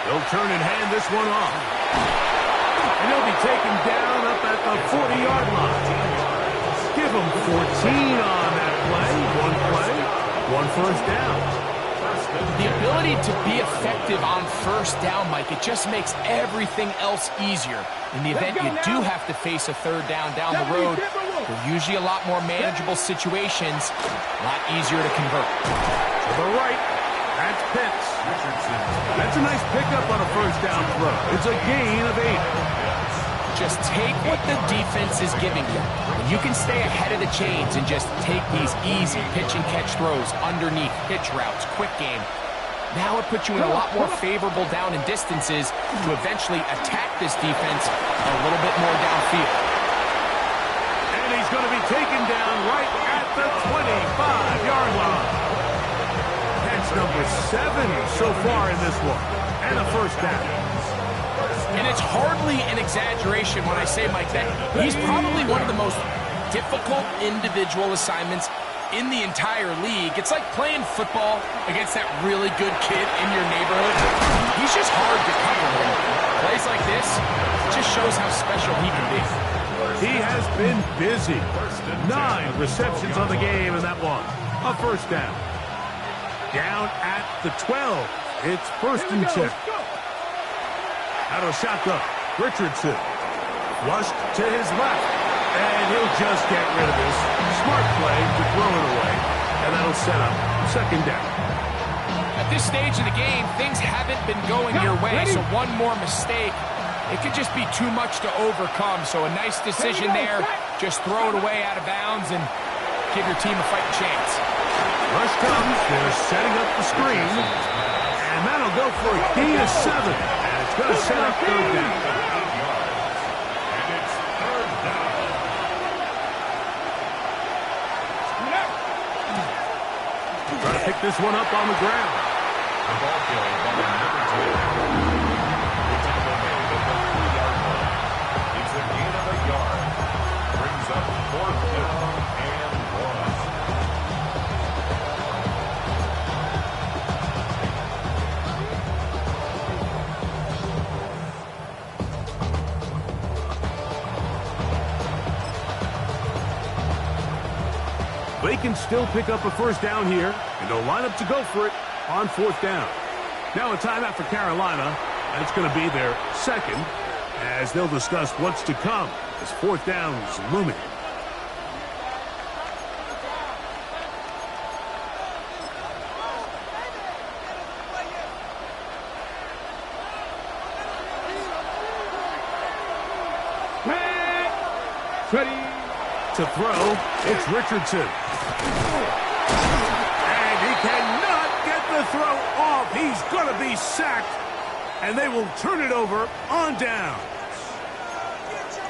They'll turn and hand this one off. And he'll be taken down up at the 40-yard line. Give him 14 on that play. One first down. The ability to be effective on first down, Mike, it just makes everything else easier. In the event you do have to face a 3rd down the road, they're usually a lot more manageable situations, a lot easier to convert. To the right, that's Pitts. That's a nice pickup on a first down throw. It's a gain of 8. Just take what the defense is giving you. And you can stay ahead of the chains and just take these easy pitch and catch throws underneath, pitch routes, quick game. Now it puts you in a lot more favorable down and distances to eventually attack this defense a little bit more downfield. And he's going to be taken down right at the 25-yard line. That's number 7 so far in this one. And a first down. And it's hardly an exaggeration when I say, Mike, that he's probably one of the most difficult individual assignments in the entire league. It's like playing football against that really good kid in your neighborhood. He's just hard to cover him. Plays like this just shows how special he can be. He has been busy. 9 receptions on the game, and that one, a first down. Down at the 12. It's 1st and 10. Out of shotgun, Richardson. Flushed to his left. And he'll just get rid of this. Smart play to throw it away. And that'll set up second down. At this stage of the game, things haven't been going your way, so one more mistake, it could just be too much to overcome. So a nice decision there. Just throw it away out of bounds and give your team a fighting chance. Rush comes. They're setting up the screen. And that'll go for a gain of 7. And it's going to set up third down. And it's third down. Trying to pick this one up on the ground. The ball carried by number 2. It's on the way to the 3-yard line. It's a gain of a yard. Brings up fourth down and 1. They can still pick up a first down here, and they'll line up to go for it on fourth down. Now a timeout for Carolina. That's going to be their second, as they'll discuss what's to come as fourth down is looming. Ready. To throw, it's Richardson. And he cannot get the throw off. He's going to be sacked. And they will turn it over on down.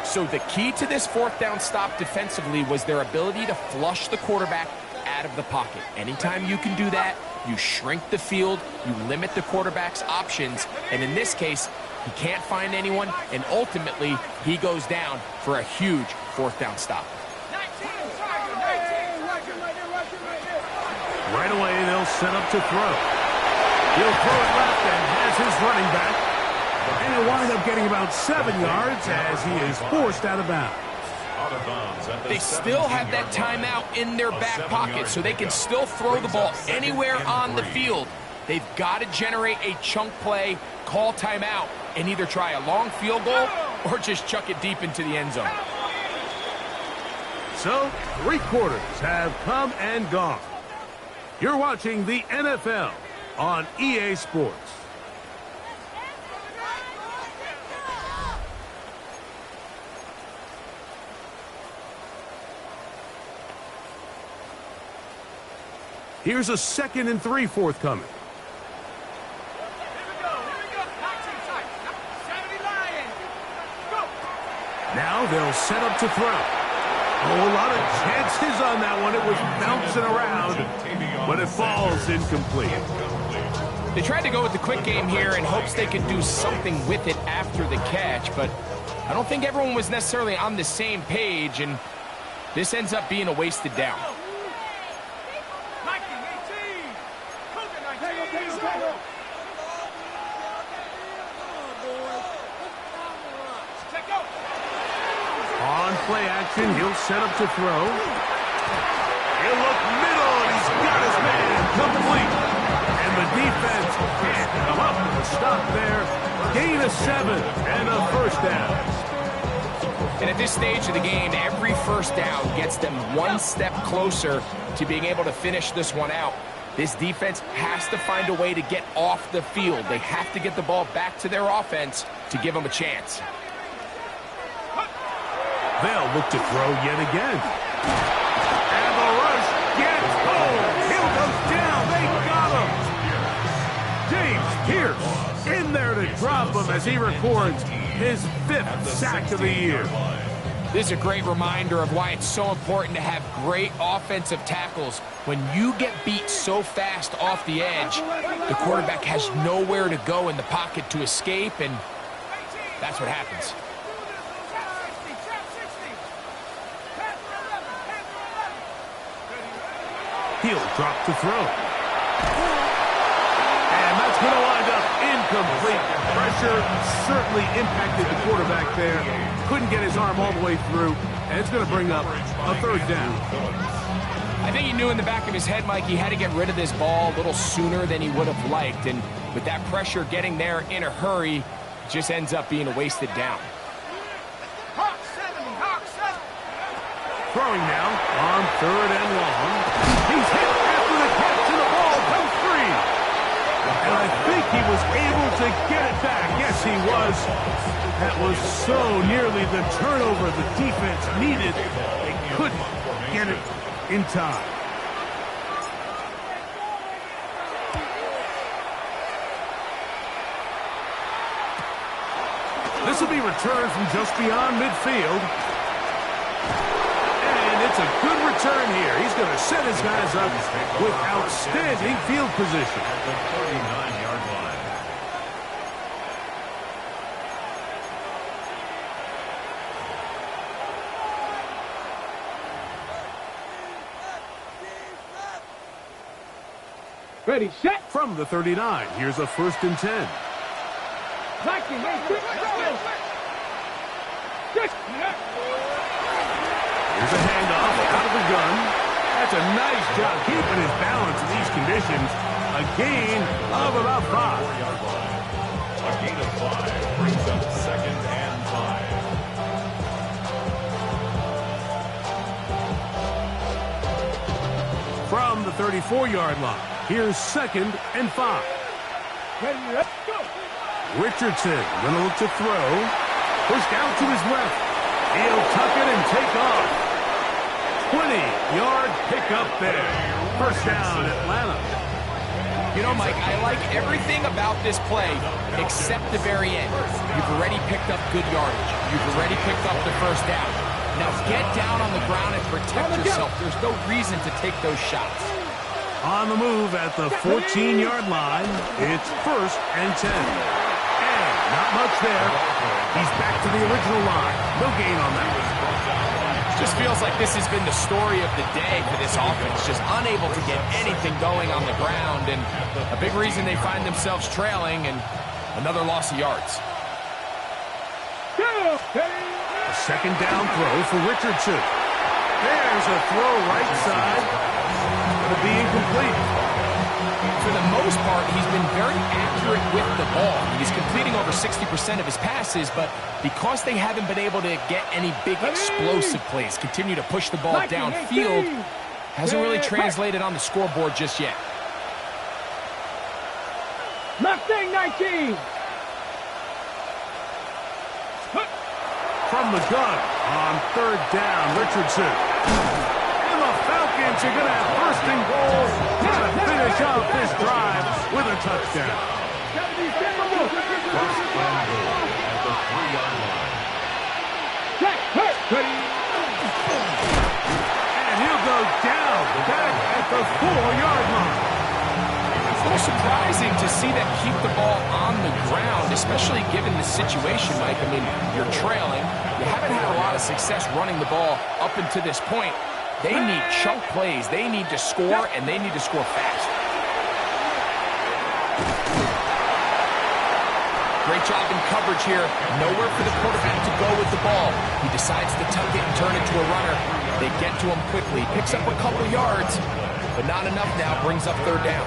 So the key to this fourth down stop defensively was their ability to flush the quarterback out of the pocket. Anytime you can do that, you shrink the field, you limit the quarterback's options, and in this case, he can't find anyone, and ultimately, he goes down for a huge fourth down stop. Right away, they'll set up to throw. He'll throw it left and has his running back. And he'll wind up getting about 7 yards as he is forced out of bounds. They still have that timeout in their back pocket, so they can still throw the ball anywhere on the field. They've got to generate a chunk play, call timeout, and either try a long field goal or just chuck it deep into the end zone. So, 3 quarters have come and gone. You're watching the NFL on EA Sports. Here's a 2nd and 3 forthcoming. Now they'll set up to throw. Oh, a lot of chances on that one. It was bouncing around, but it falls incomplete. They tried to go with the quick game here in hopes they could do something with it after the catch, but I don't think everyone was necessarily on the same page, and this ends up being a wasted down. On play action, he'll set up to throw. He'll look middle, and he's got his man complete. And the defense can't come up with a stop there. Gain of 7 and a first down. And at this stage of the game, every first down gets them one step closer to being able to finish this one out. This defense has to find a way to get off the field. They have to get the ball back to their offense to give them a chance. They'll look to throw yet again. And the rush gets home. Hill goes down. They got him. James Pierce in there to drop him as he records his 5th sack of the year. This is a great reminder of why it's so important to have great offensive tackles. When you get beat so fast off the edge, the quarterback has nowhere to go in the pocket to escape, and that's what happens. He'll drop to throw. And that's going to wind up incomplete. Pressure certainly impacted the quarterback there. Couldn't get his arm all the way through. And it's going to bring up a third down. I think he knew in the back of his head, Mike, he had to get rid of this ball a little sooner than he would have liked. And with that pressure getting there in a hurry, it just ends up being a wasted down. Throwing now on 3rd and long. He's hit after the catch, and the ball comes free. And I think he was able to get it back. Yes, he was. That was so nearly the turnover the defense needed. They couldn't get it in time. This will be returned from just beyond midfield. And it's a good return here. He's going to set his guys up with outstanding field position. At the 39-yard line. Ready, set. From the 39, here's a 1st and 10. Liking, hey, quick, Here's a handoff out of the gun. That's a nice job keeping his balance in these conditions. A gain of about 5. A gain of 5 brings up 2nd and 5. From the 34-yard line, here's 2nd and 5. Ready, let's go. Richardson going to look to throw. Pushed out to his left. He'll tuck it and take off. 20-yard pickup there. 1st down, Atlanta. You know, Mike, I like everything about this play except the very end. You've already picked up good yardage. You've already picked up the 1st down. Now get down on the ground and protect yourself. There's no reason to take those shots. On the move at the 14-yard line, it's 1st and 10. And not much there. He's back to the original line. No gain on that. Just feels like this has been the story of the day for this offense. Just unable to get anything going on the ground. And a big reason they find themselves trailing and another loss of yards. A 2nd down throw for Richardson. There's a throw right side. Going to be incomplete. For the most part, he's been very accurate with the ball. He's completing over 60% of his passes, but because they haven't been able to get any big explosive plays, continue to push the ball downfield, hasn't really translated on the scoreboard just yet. Mustang 19. From the gun on 3rd down, Richardson. And the Falcons are going to have 1st and goal to finish off this drive with a touchdown. 1st and goal at the 3-yard line. And he'll go down back at the 4-yard line. It's a little surprising to see them keep the ball on the ground, especially given the situation, Mike. I mean, you're trailing. You haven't had a lot of success running the ball up until this point. They need chunk plays. They need to score, and they need to score fast. Great job in coverage here. Nowhere for the quarterback to go with the ball. He decides to tuck it and turn it to a runner. They get to him quickly. Picks up a couple yards, but not enough now. Brings up 3rd down.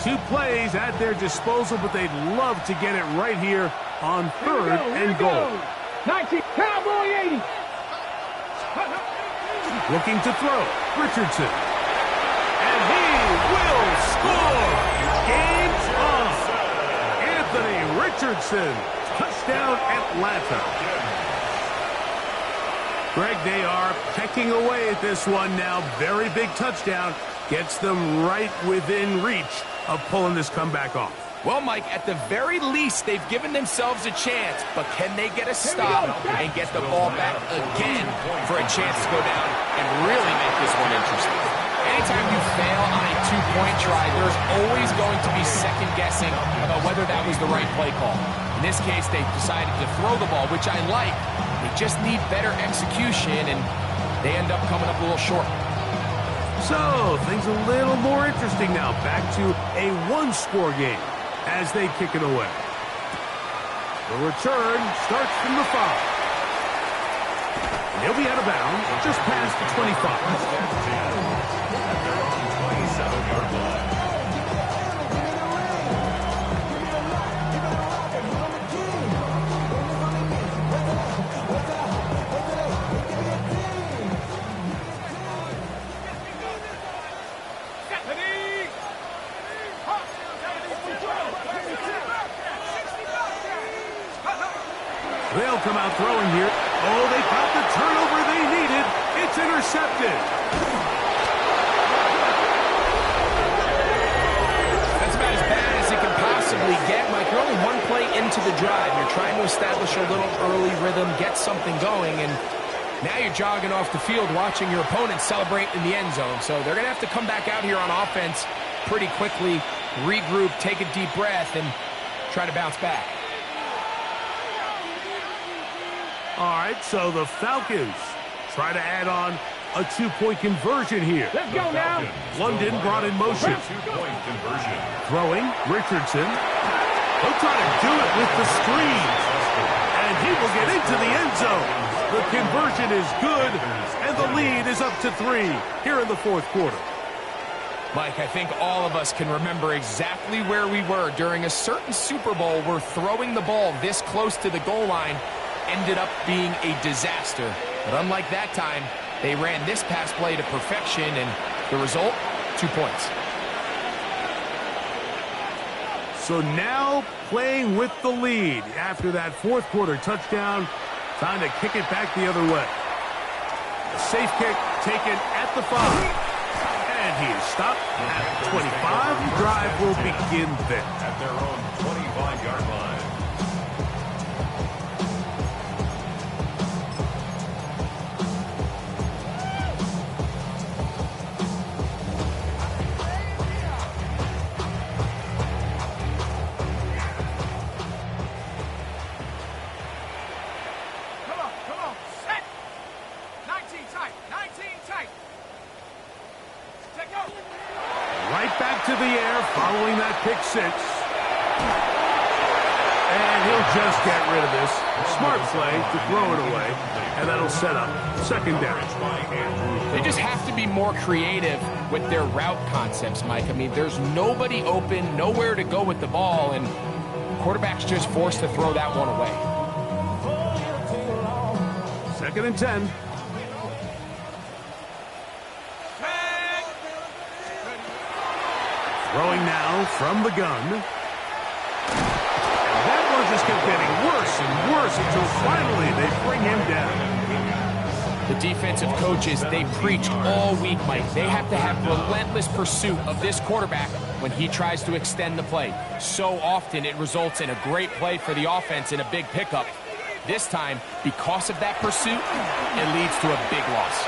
Two plays at their disposal, but they'd love to get it right here on 3rd and goal. 19, Cowboy 80. Looking to throw, Richardson. And he will score! Game's on! Anthony Richardson, touchdown Atlanta. Greg, they are pecking away at this one now. Very big touchdown. Gets them right within reach of pulling this comeback off. Well, Mike, at the very least, they've given themselves a chance, but can they get a stop and get the ball back again for a chance to go down and really make this one interesting? Anytime you fail on a 2-point try, there's always going to be second-guessing about whether that was the right play call. In this case, they decided to throw the ball, which I like. They just need better execution, and they end up coming up a little short. So, things a little more interesting now. Back to a 1-score game as they kick it away. The return starts from the 5. And he'll be out of bounds just past the 25. They'll come out throwing here. Oh, they got the turnover they needed. It's intercepted. That's about as bad as it can possibly get, Mike. You're only one play into the drive. You're trying to establish a little early rhythm, get something going, and now you're jogging off the field watching your opponent celebrate in the end zone. So they're going to have to come back out here on offense pretty quickly, regroup, take a deep breath, and try to bounce back. All right, so the Falcons try to add on a two-point conversion here. Let's go now. London brought in motion. Two-point conversion. Throwing, Richardson. He'll try to do it with the screen. And he will get into the end zone. The conversion is good, and the lead is up to 3 here in the fourth quarter. Mike, I think all of us can remember exactly where we were during a certain Super Bowl where throwing the ball this close to the goal line ended up being a disaster. But unlike that time, they ran this pass play to perfection, and the result, 2 points. So now playing with the lead after that fourth quarter touchdown, time to kick it back the other way. A safe kick taken at the 5. And he is stopped at the 25. The drive will begin there. At their own 25-yard line. Come on, set. 19 tight, 19 tight. Take go. Right back to the air following that pick 6. And he'll just get rid of this. Smart play to throw it away. And that'll set up second down. They just have to be more creative with their route concepts, Mike. I mean, there's nobody open, nowhere to go with the ball, and quarterback's just forced to throw that one away. Second and 10. Throwing now from the gun. And that one just kept getting worse and worse until finally they bring him down. The defensive coaches, they preach all week, Mike. They have to have relentless pursuit of this quarterback when he tries to extend the play. So often it results in a great play for the offense and a big pickup. This time, because of that pursuit, it leads to a big loss.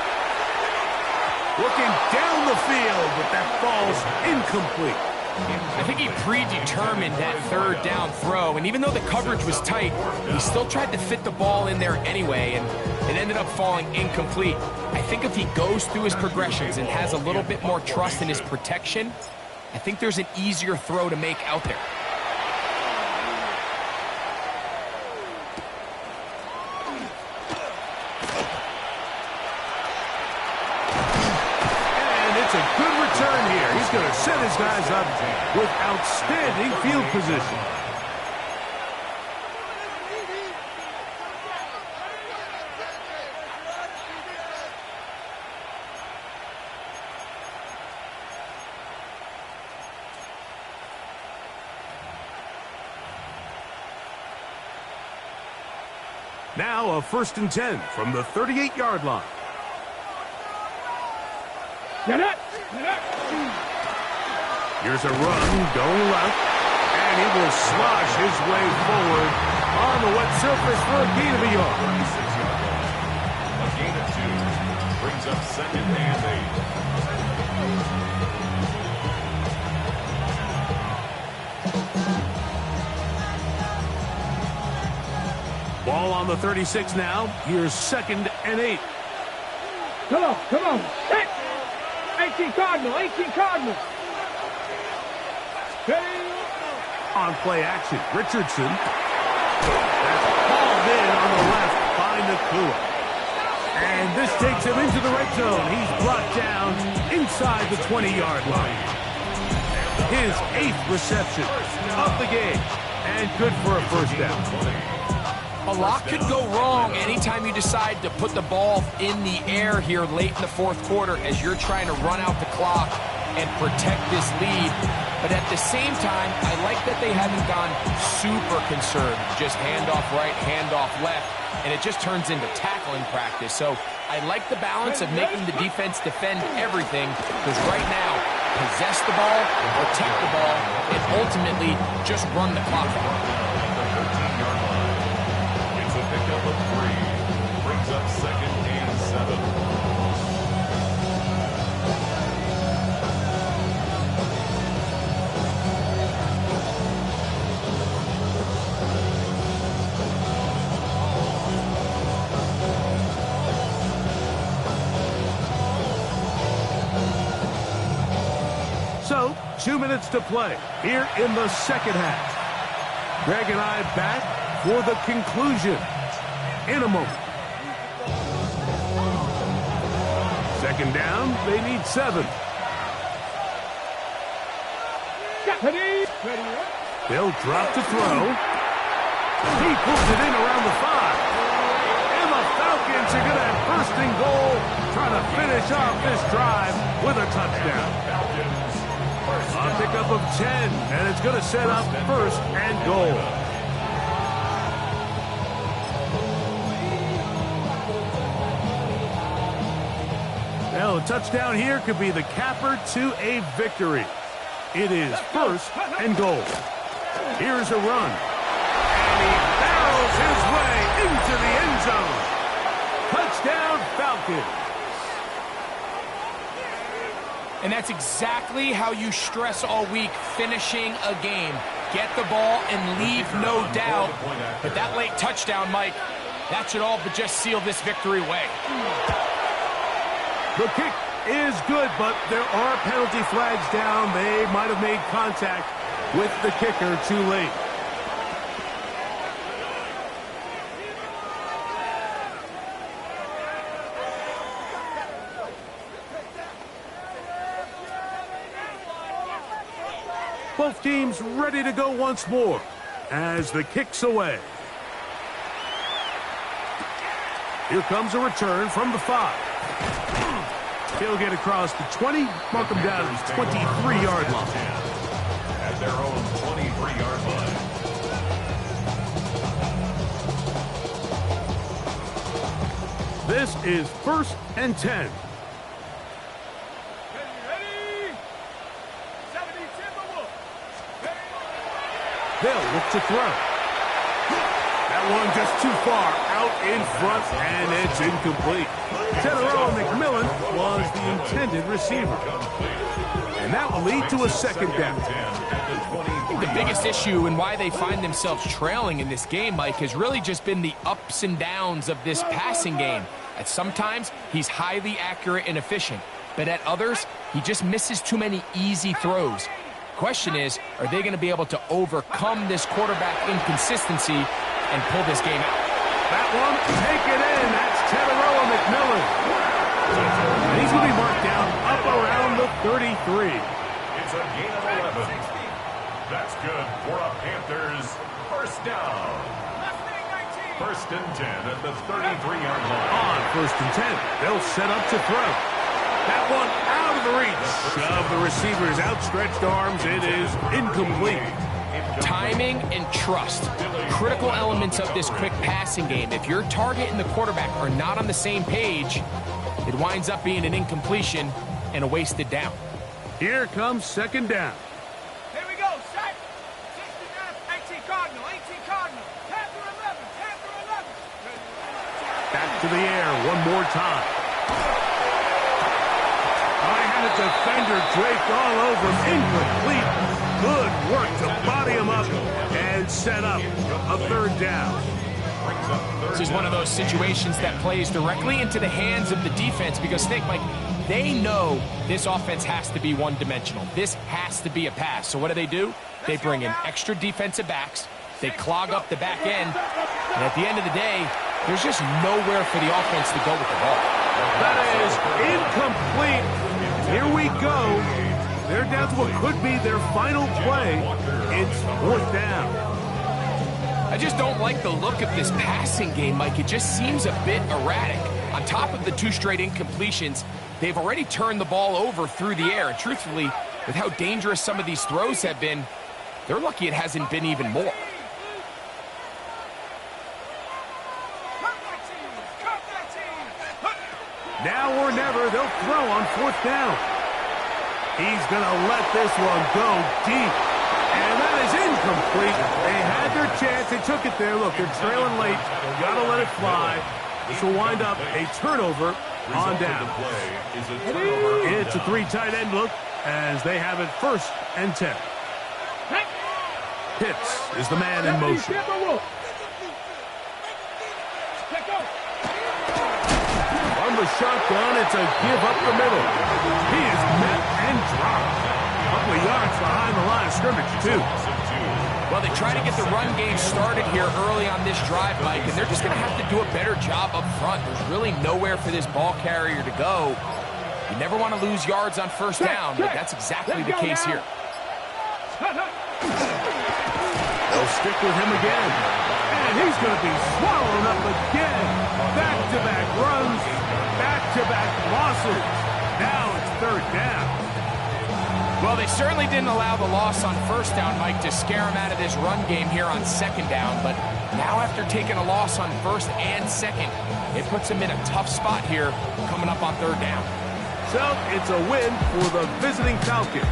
Looking down the field, but that falls incomplete. I think he predetermined that third down throw, and even though the coverage was tight, he still tried to fit the ball in there anyway, and it ended up falling incomplete. I think if he goes through his progressions and has a little bit more trust in his protection, I think there's an easier throw to make out there. It's a good return here. He's going to set his guys up with outstanding field position. Now a 1st and 10 from the 38-yard line. Get it. Here's a run going left, and he will slosh his way forward on the wet surface for a gain of a yard. 36-yard line. A gain of 2 brings up 2nd and 8. Ball on the 36 now. Here's 2nd and 8. Come on. Set. 18 Cardinal. On play action, Richardson. That's hauled in on the left by Nakua. And this takes him into the red zone. He's brought down inside the 20-yard line. His 8th reception of the game. And good for a first down. A lot could go wrong anytime you decide to put the ball in the air here late in the fourth quarter as you're trying to run out the clock and protect this lead. But at the same time, I like that they haven't gone super conserved. Just handoff right, handoff left, and it just turns into tackling practice. So I like the balance of making the defense defend everything, because right now, possess the ball, protect the ball, and ultimately just run the clock out. It's a pickup of 3. Brings up 2nd and 7. So, 2 minutes to play here in the second half. Greg and I back for the conclusion in a moment. Second down, they need 7. They'll drop to throw. He pulls it in around the 5. And the Falcons are going to have first and goal, trying to finish off this drive with a touchdown. A pickup of 10, and it's going to set up first and goal. Well, a touchdown here could be the capper to a victory. It is first and goal. Here's a run. And he barrels his way into the end zone. Touchdown, Falcons. And that's exactly how you stress all week, finishing a game. Get the ball and leave no doubt. But that late touchdown, Mike, that should all but just seal this victory away. The kick is good, but there are penalty flags down. They might have made contact with the kicker too late. Both teams ready to go once more as the kick's away. Here comes a return from the 5. He'll get across the 20, mark him down at his 23-yard line. At their own 23-yard line. This is first and 10. They'll look to throw. That one just too far out in front, and it's incomplete. Tedero McMillan was the intended receiver. And that will lead to a second down. I think the biggest issue and why they find themselves trailing in this game, Mike, has really just been the ups and downs of this passing game. At sometimes, he's highly accurate and efficient, but at others, he just misses too many easy throws. Question is, are they going to be able to overcome this quarterback inconsistency and pull this game out? That one, take it in. That's Tedero McMillan. And he's going to be marked down up around the 33. It's a gain of 11. That's good for a Panthers first down. First and 10 at the 33-yard line. On first and 10, they'll set up to throw. That one out of the reach of the receiver's outstretched arms. It is incomplete. Timing and trust, critical elements of this quick passing game. If your target and the quarterback are not on the same page, it winds up being an incompletion and a wasted down. Here comes second down. Here we go, set. 69, 18 Cardinal, 18 Cardinal. Panther 11, Panther 11. Back to the air one more time. I had a defender draped all over him. Incomplete. Good work to body him up and set up a third down. This is one of those situations that plays directly into the hands of the defense because, think, Mike, they know this offense has to be one-dimensional. This has to be a pass. So what do? They bring in extra defensive backs. They clog up the back end. And at the end of the day, there's just nowhere for the offense to go with the ball. That is incomplete. Here we go. They're down to what could be their final play. It's fourth down. I just don't like the look of this passing game, Mike. It just seems a bit erratic. On top of the 2 straight incompletions, they've already turned the ball over through the air. And truthfully, with how dangerous some of these throws have been, they're lucky it hasn't been even more. Now or never, they'll throw on 4th down. He's going to let this one go deep. And that is incomplete. They had their chance. They took it there. Look, they're trailing late. Got to let it fly. This will wind up a turnover on down. It's a 3 tight end look as they have it 1st and 10. Pitts is the man in motion. On the shotgun, it's a give up the middle. He is met and dropped. A couple of yards behind the line of scrimmage, too. Well, they try to get the run game started here early on this drive, Mike, and they're just going to have to do a better job up front. There's really nowhere for this ball carrier to go. You never want to lose yards on 1st down, but that's exactly the case here. They'll stick with him again. And he's going to be swallowed up again. Back-to-back runs, back-to-back losses. Now it's 3rd down. Well, they certainly didn't allow the loss on 1st down, Mike, to scare him out of this run game here on 2nd down. But now after taking a loss on 1st and 2nd, it puts him in a tough spot here coming up on 3rd down. So it's a win for the visiting Falcons.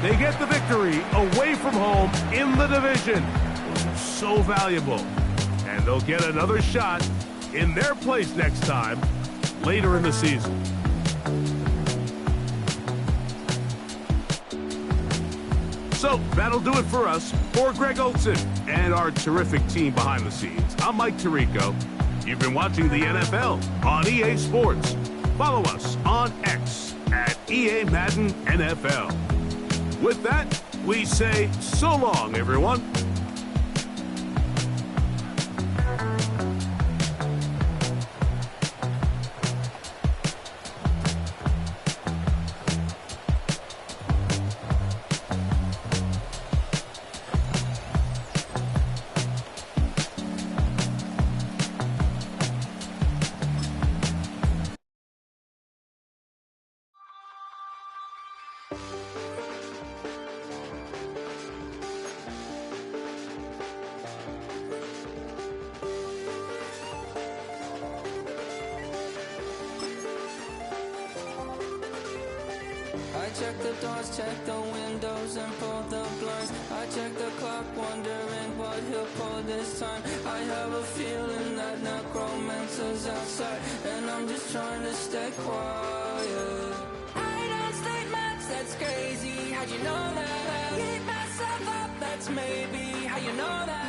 They get the victory away from home in the division. So valuable. And they'll get another shot in their place next time later in the season. So that'll do it for us. For Greg Olson and our terrific team behind the scenes, I'm Mike Tirico. You've been watching the NFL on EA Sports. Follow us on X at EA Madden NFL. With that, we say so long, everyone. I check the doors, check the windows, and pull the blinds. I check the clock, wondering what he'll pull this time. I have a feeling that necromancer's outside, and I'm just trying to stay quiet. I don't state much, that's crazy. How'd you know that? Keep myself up, that's maybe how you know that.